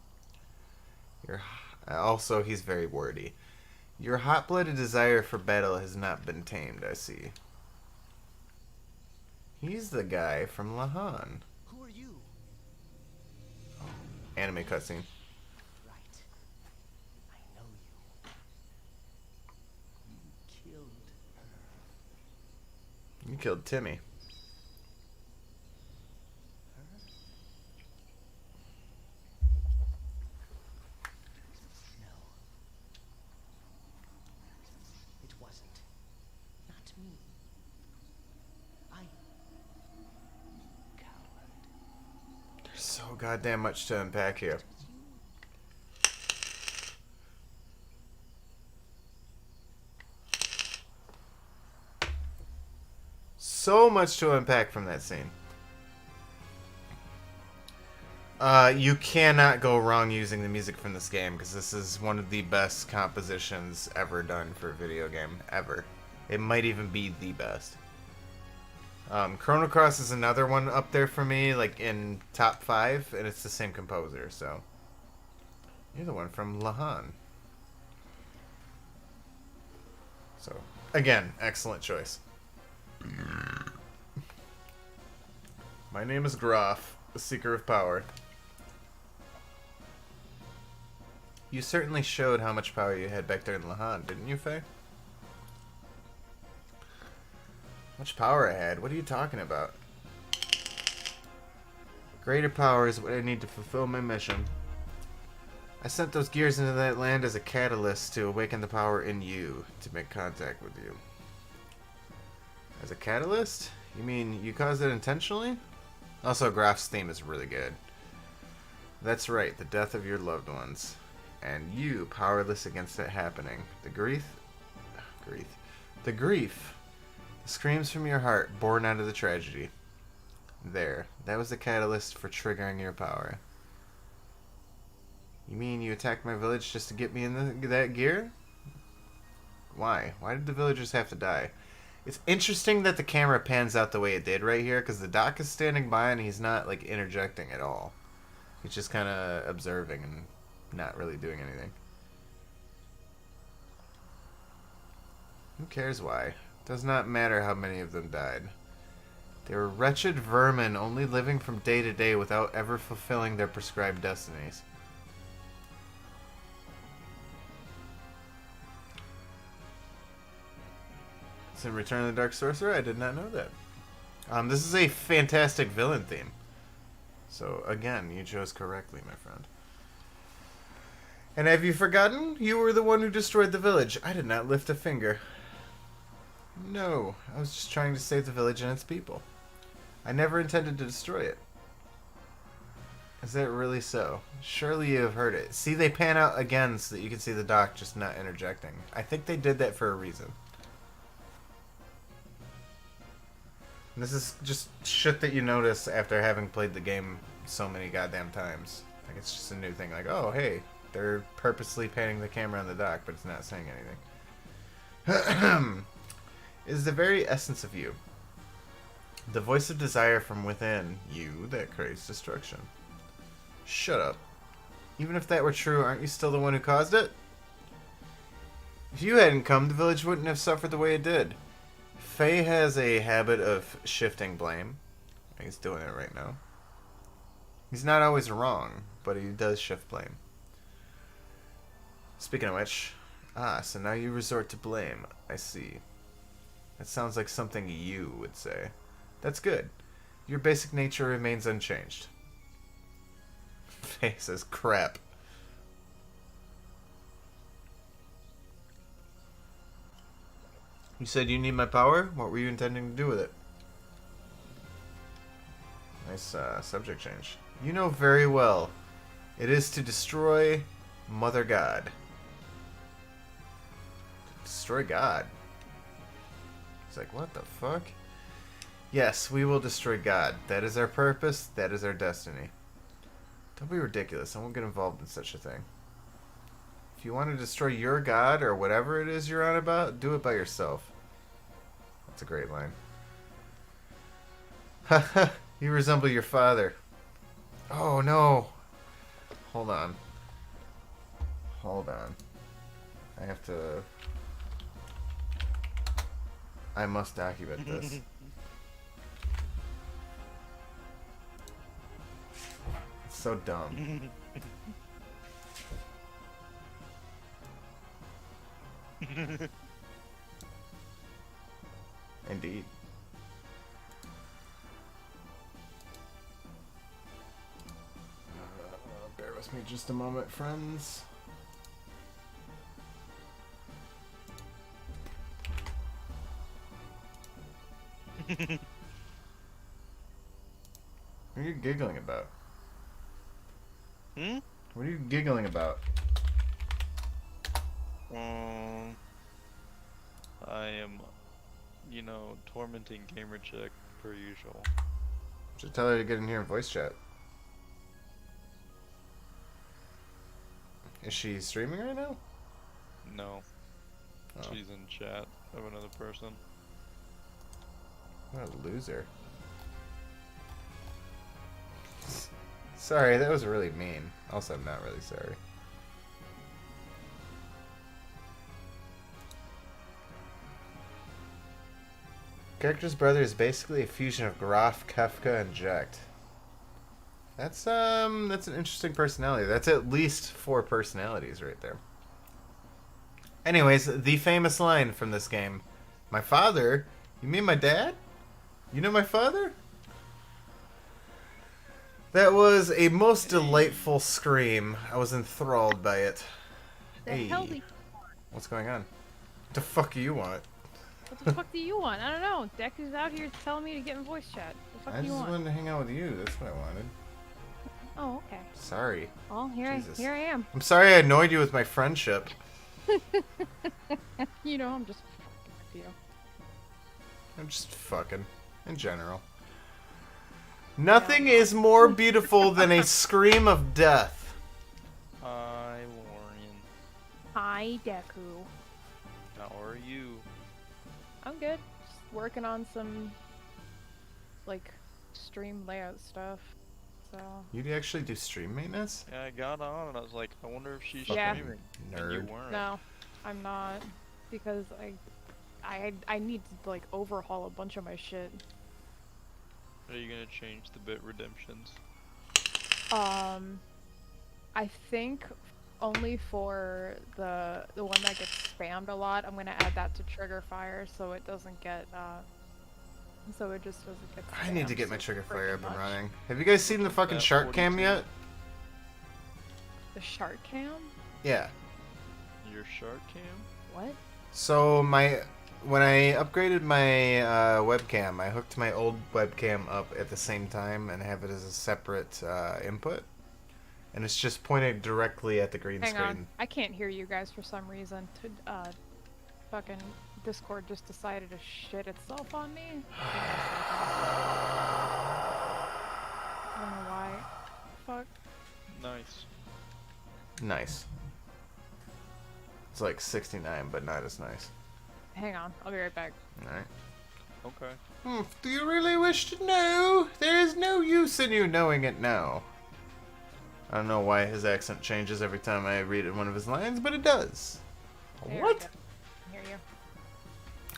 Also, he's very wordy. Your hot-blooded desire for battle has not been tamed, I see. He's the guy from Lahan. Who are you? Anime cutscene. Right. I know you. You killed her. You killed Timmy. No. It wasn't. Not me. I... Coward. There's so goddamn much to unpack here. So much to unpack from that scene. You cannot go wrong using the music from this game, because this is one of the best compositions ever done for a video game, ever. It might even be the best. Chrono Cross is another one up there for me, like in top 5, and it's the same composer, so. You're the one from Lahan. So, again, excellent choice. My name is Groff, the Seeker of Power. You certainly showed how much power you had back there in Lahan, didn't you, Faye? How much power I had? What are you talking about? Greater power is what I need to fulfill my mission. I sent those gears into that land as a catalyst to awaken the power in you, to make contact with you. As a catalyst? You mean you caused it intentionally? Also, Groff's theme is really good. That's right, the death of your loved ones. And you, powerless against it happening. The grief, the screams from your heart, born out of the tragedy. There, that was the catalyst for triggering your power. You mean you attacked my village just to get me in that gear? Why? Why did the villagers have to die? It's interesting that the camera pans out the way it did right here, because the doc is standing by and he's not, like, interjecting at all. He's just kind of observing and not really doing anything. Who cares why? Does not matter how many of them died. They were wretched vermin, only living from day to day without ever fulfilling their prescribed destinies. It's in Return of the Dark Sorcerer? I did not know that. This is a fantastic villain theme. So, again, you chose correctly, my friend. And have you forgotten? You were the one who destroyed the village. I did not lift a finger. No, I was just trying to save the village and its people. I never intended to destroy it. Is that really so? Surely you have heard it. See, they pan out again so that you can see the doc just not interjecting. I think they did that for a reason. And this is just shit that you notice after having played the game so many goddamn times. Like, it's just a new thing. Like, oh, hey, they're purposely panning the camera on the doc, but it's not saying anything. It is the very essence of you. The voice of desire from within you that craves destruction. Shut up. Even if that were true, aren't you still the one who caused it? If you hadn't come, the village wouldn't have suffered the way it did. Faye has a habit of shifting blame. He's doing it right now. He's not always wrong, but he does shift blame. Speaking of which, so now you resort to blame. I see. That sounds like something you would say. That's good. Your basic nature remains unchanged. Faye says crap. You said you need my power? What were you intending to do with it? Nice subject change. You know very well. It is to destroy Mother God. Destroy God? He's like, what the fuck? Yes, we will destroy God. That is our purpose. That is our destiny. Don't be ridiculous. I won't get involved in such a thing. If you want to destroy your God or whatever it is you're on about, do it by yourself. That's a great line. Haha, you resemble your father. Oh no. Hold on. Hold on. I have to... I must document this. It's so dumb. Indeed. Bear with me just a moment, friends. What are you giggling about? What are you giggling about? I am, tormenting Gamer Chick per usual. Should tell her to get in here and voice chat. Is she streaming right now? No. Oh. She's in chat of another person. What a loser. Sorry, that was really mean. Also, I'm not really sorry. Character's brother is basically a fusion of Graf, Kefka, and Jecht. That's an interesting personality. That's at least 4 personalities right there. Anyways, the famous line from this game. My father? You mean my dad? You know my father? That was a most delightful scream. I was enthralled by it. The hell do you want? What's going on? What the fuck do you want? What the fuck do you want? I don't know. Deku's out here telling me to get in voice chat. What the fuck I do you just want? wanted to hang out with you. That's what I wanted. Oh, okay. Sorry. Well, Jesus. here I am. I'm sorry I annoyed you with my friendship. I'm just fucking with you. I'm just fucking. In general. Nothing is more beautiful than a scream of death. Hi, Deku. How are you? I'm good. Just working on some, like, stream layout stuff. So. You actually do stream maintenance? Yeah, I got on and I was like, I wonder if she's Yeah. streaming. And you Nerd. weren't. No, I'm not. Because I need to, like, overhaul a bunch of my shit. Are you gonna change the bit redemptions? I think only for the one that gets spammed a lot, I'm gonna add that to trigger fire so it doesn't get so it just doesn't get I need to spammed get my so trigger fire up freaking and much. running. Have you guys seen the fucking That shark cam 42. yet? The shark cam? Yeah. Your shark cam? What? So when I upgraded my webcam, I hooked my old webcam up at the same time and have it as a separate input, and it's just pointed directly at the green Hang screen. on. I can't hear you guys for some reason. Fucking Discord just decided to shit itself on me. Give me a second. I don't know why. Fuck. Nice. Nice. It's like 69, but not as nice. Hang on. I'll be right back. Alright. Okay. Do you really wish to know? There is no use in you knowing it now. I don't know why his accent changes every time I read one of his lines, but it does. There we What? go. I hear you.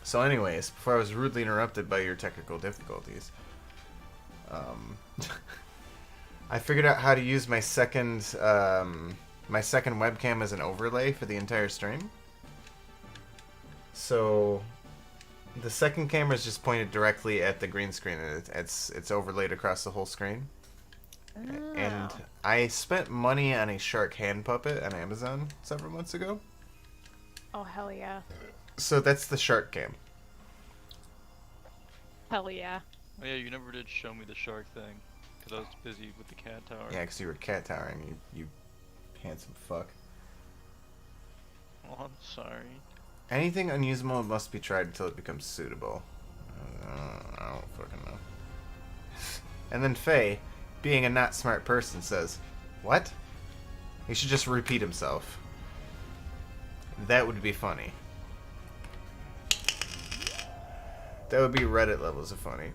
So anyways, before I was rudely interrupted by your technical difficulties, I figured out how to use my second webcam as an overlay for the entire stream. So the second camera is just pointed directly at the green screen, and it's overlaid across the whole screen. And Oh. I spent money on a shark hand puppet on Amazon several months ago. Oh, hell yeah. So that's the shark cam. Hell yeah. Oh yeah, you never did show me the shark thing. Because I was busy with the cat tower. Yeah, because you were cat towering, you handsome fuck. Oh, I'm sorry. Anything unusable must be tried until it becomes suitable. I don't fucking know. And then Faye, being a not smart person, says, "What?" He should just repeat himself. That would be funny. That would be Reddit levels of funny.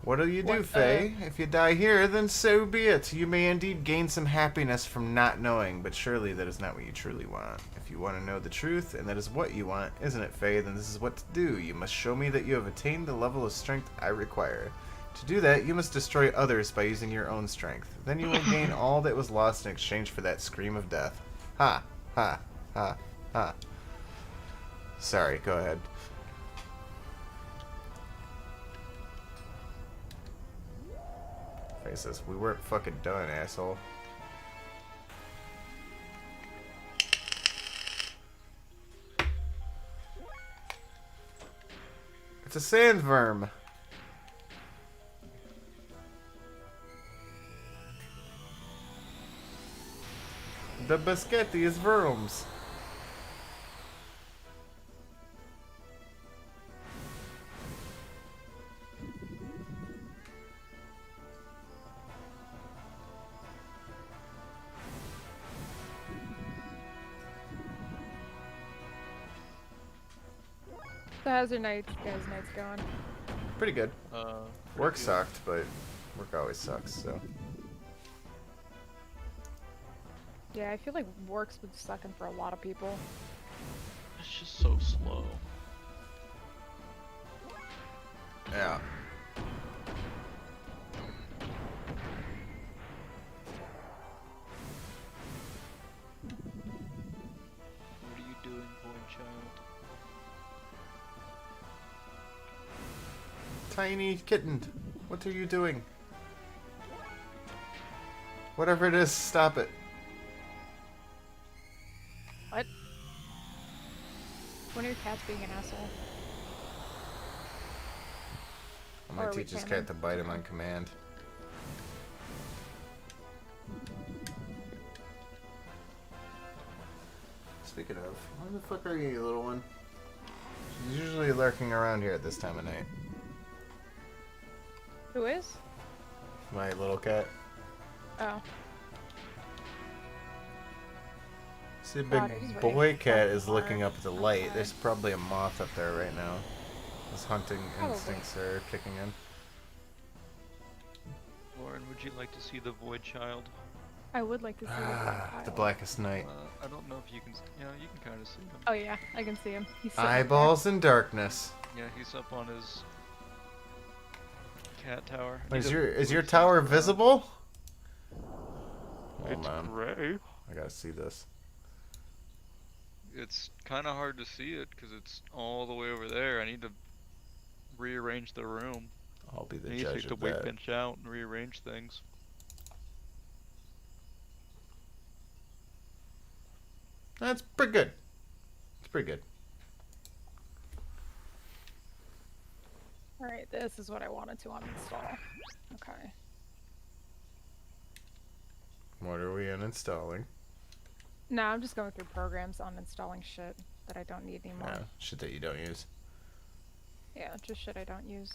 What'll you do, What, Faye? If you die here, then so be it. You may indeed gain some happiness from not knowing, but surely that is not what you truly want. If you want to know the truth, and that is what you want, isn't it, Faye? Then this is what to do. You must show me that you have attained the level of strength I require. To do that, you must destroy others by using your own strength. Then you will gain all that was lost in exchange for that scream of death. Ha! Ha! Ha! Ha! Sorry, go ahead. Faye says, "We weren't fucking done, asshole." It's a sandworm. The biscotti is worms. So how's your nights going? Pretty good. Work Pretty good. sucked, but work always sucks, so. Yeah, I feel like work's been sucking for a lot of people. It's just so slow. Yeah. What are you doing, boy child? Tiny kitten, what are you doing? Whatever it is, stop it. What? When are your cats being an asshole? I'm Or gonna are we teach his canon? cat to bite him on command. Speaking of, where the fuck are you, you little one? She's usually lurking around here at this time of night. Who is? My little cat. Oh. See, a big God, it is boy raining cat fucking is looking hard up at the light. outside. There's probably a moth up there right now. His hunting Probably. instincts are kicking in. Lauren, would you like to see the Void Child? I would like to see The blackest night. I don't know if you can. You know, you can kind of see him. Oh yeah, I can see him. He's sitting up Eyeballs in darkness. Yeah, he's up on his cat tower. Is your tower visible? Hold It's on. gray. I gotta see this. It's kind of hard to see it because it's all the way over there. I need to rearrange the room. I'll be the I need judge to of whip that. pinch out and rearrange things. That's pretty good. It's pretty good. there. All right, this is what I wanted to uninstall. Okay. What are we uninstalling? No, I'm just going through programs, uninstalling shit that I don't need anymore. Yeah, shit that you don't use. Yeah, just shit I don't use.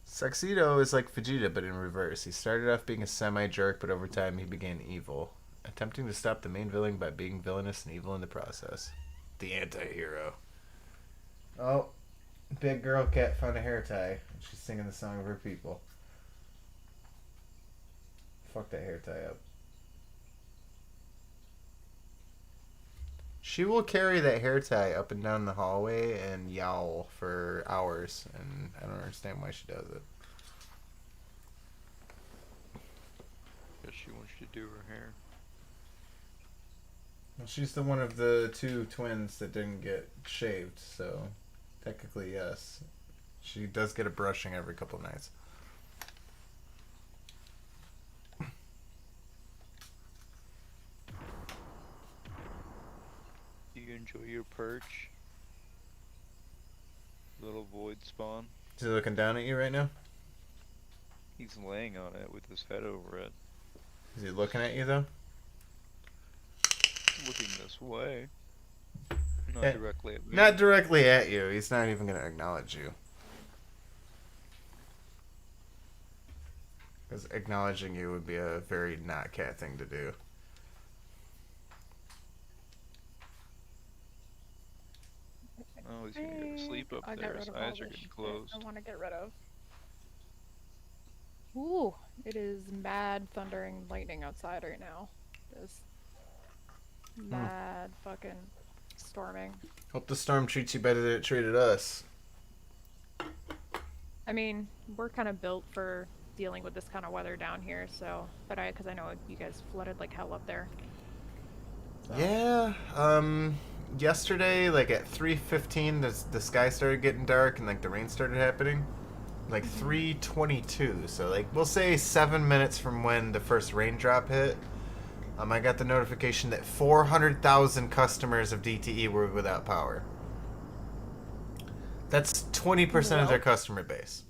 Succedo is like Vegeta, but in reverse. He started off being a semi-jerk, but over time he became evil, attempting to stop the main villain by being villainous and evil in the process. The anti-hero. Oh, big girl cat found a hair tie. She's singing the song of her people. Fuck that hair tie up. She will carry that hair tie up and down the hallway and yowl for hours, and I don't understand why she does it. Guess she wants you to do her hair. Well, she's the one of the two twins that didn't get shaved, so technically yes. She does get a brushing every couple nights. Do you enjoy your perch? Little void spawn. Is he looking down at you right now? He's laying on it with his head over it. Is he looking at you though? Looking this way. Not Eh, directly at me. Not directly at you. He's not even going to acknowledge you. Because acknowledging you would be a very not cat thing to do. Oh, he's gonna go to sleep up I got there. rid His of all eyes this are getting shit closed. I want to get rid of. Ooh, it is mad thundering lightning outside right now. Just mad fucking storming. Hope the storm treats you better than it treated us. I mean, we're kind of built for dealing with this kind of weather down here, so, because I know you guys flooded like hell up there. So. Yeah, yesterday, like at 3:15, the sky started getting dark and like the rain started happening. Like 3:22, so like we'll say 7 minutes from when the first raindrop hit. I got the notification that 400,000 customers of DTE were without power. That's 20% of their customer base.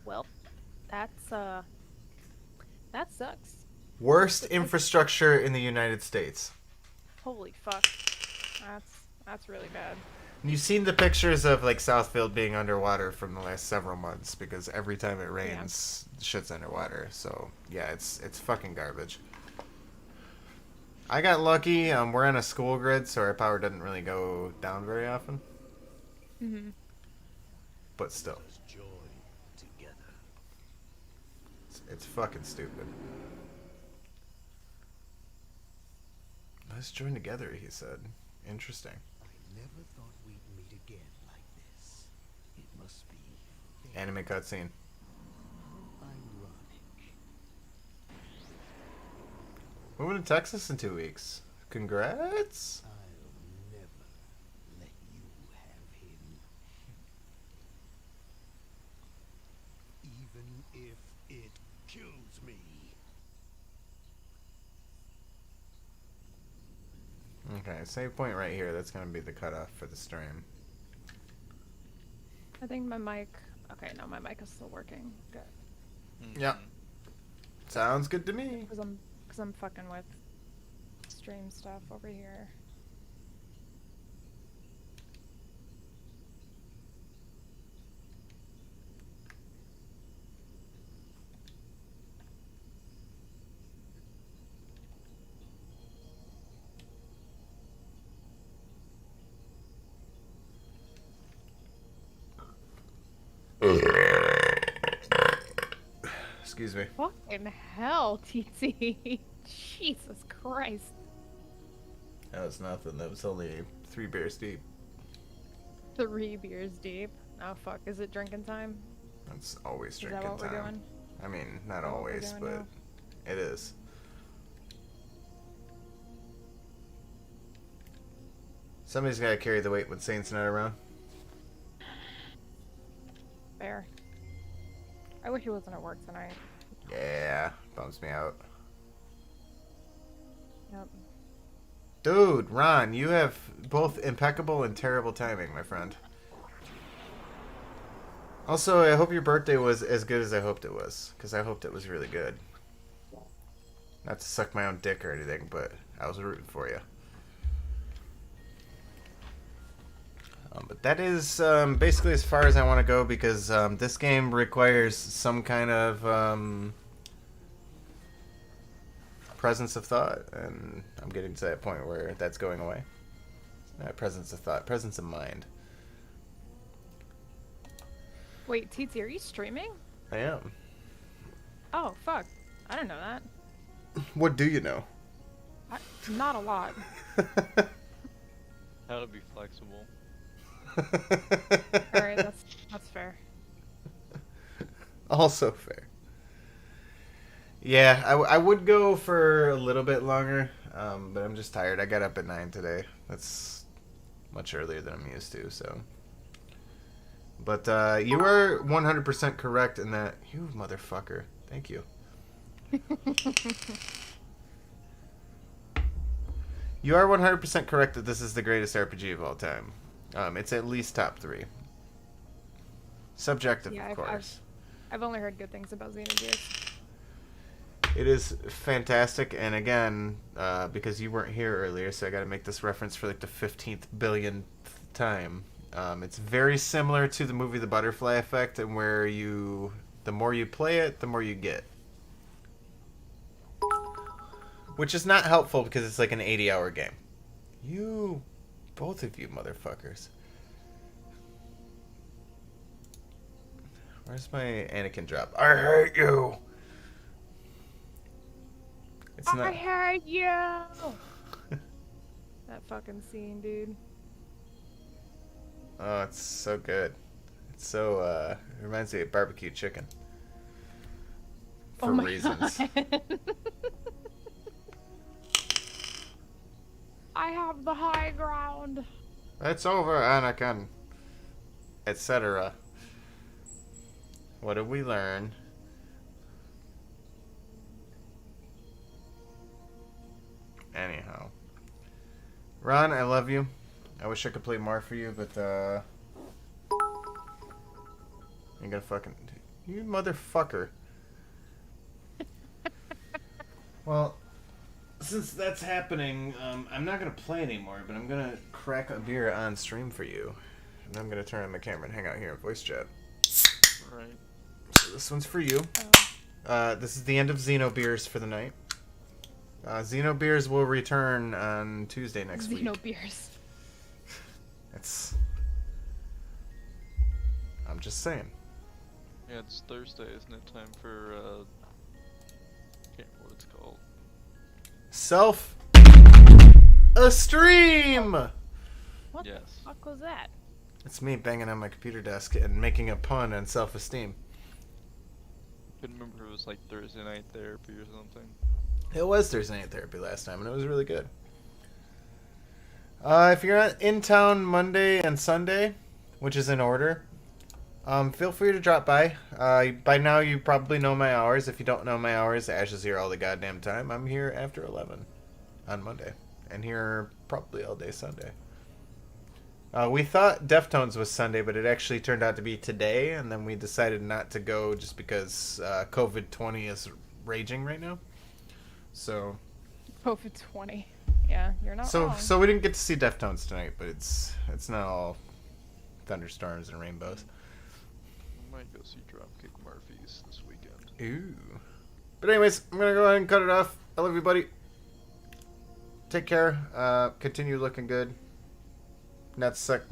Well, that's that sucks. Worst infrastructure in the United States. Holy fuck. That's really bad. You've seen the pictures of like Southfield being underwater from the last several months because every time it rains, shit's underwater. So yeah, it's fucking garbage. I got lucky. We're on a school grid, so our power doesn't really go down very often. Mhm. But still, it's fucking stupid. Let's join together, he said. Interesting. I never thought we'd meet again like this. It must be Anime cutscene. ironic. Moving to Texas in 2 weeks. Congrats. I'll never let you have him. Even if it kills me. Okay, save point right here. That's gonna be the cutoff for the stream. I think my mic. Okay, no, my mic is still working. Good. Yeah. Sounds good to me. Because I'm fucking with stream stuff over here. Excuse me. Fucking hell, TT. Jesus Christ. That was nothing. That was only 3 beers deep. 3 beers deep. Oh fuck, is it drinking time? That's always Is drinking that what time. we're doing? I mean, not Is that what we're always, doing but now? it is. Somebody's gotta carry the weight when Saint's not around. Fair. I wish he wasn't at work tonight. Yeah, bums me out. Yep. Dude, Ron, you have both impeccable and terrible timing, my friend. Also, I hope your birthday was as good as I hoped it was, because I hoped it was really good. Not to suck my own dick or anything, but I was rooting for you. But that is basically as far as I want to go, because this game requires some kind of presence of thought, and I'm getting to that point where that's going away. Not presence of thought, presence of mind. Wait, TT, are you streaming? I am. Oh, fuck. I didn't know that. What do you know? Not a lot. How to be flexible. Alright, that's fair. Also fair. Yeah, I would go for a little bit longer, but I'm just tired. I got up at 9 today. That's much earlier than I'm used to, so. But you are 100% correct in that. You motherfucker. Thank you. You are 100% correct that this is the greatest RPG of all time. It's at least top 3. Subjective, Yeah, of course. I've only heard good things about Xenobeers. It is fantastic, and again, because you weren't here earlier, so I got to make this reference for like the 15th billionth time. It's very similar to the movie The Butterfly Effect, and where the more you play it, the more you get. Which is not helpful because it's like an 80-hour game. Both of you motherfuckers. Where's my Anakin drop? I hate you! It's not... I hate you! That fucking scene, dude. Oh, it's so good. It's so, it reminds me of barbecue chicken. For reasons. God. I have the high ground. It's over, Anakin. Etc. What did we learn? Anyhow. Ron, I love you. I wish I could play more for you, but, you gotta fucking... You motherfucker. Well, since that's happening, I'm not gonna play anymore, but I'm gonna crack a beer on stream for you. And I'm gonna turn on my camera and hang out here in voice chat. Right. So this one's for you. This is the end of Xenobeers for the night. Xenobeers will return on Tuesday next week. Xenobeers. I'm just saying. Yeah, it's Thursday, isn't it? Time for, can't remember what it's called. Self-esteem! What Yes. the fuck was that? It's me banging on my computer desk and making a pun on self-esteem. Couldn't remember if it was like Thursday night therapy or something. It was Thursday night therapy last time, and it was really good. If you're in town Monday and Sunday, which is in order, feel free to drop by. By now, you probably know my hours. If you don't know my hours, Ash is here all the goddamn time. I'm here after 11 on Monday, and here probably all day Sunday. We thought Deftones was Sunday, but it actually turned out to be today, and then we decided not to go just because COVID-20 is raging right now. So COVID 20. Yeah, you're not wrong. So we didn't get to see Deftones tonight, but it's not all thunderstorms and rainbows. I might go see Dropkick Murphys this weekend. Ooh. But anyways, I'm gonna go ahead and cut it off. I love you, buddy. Take care. Continue looking good. Not suck my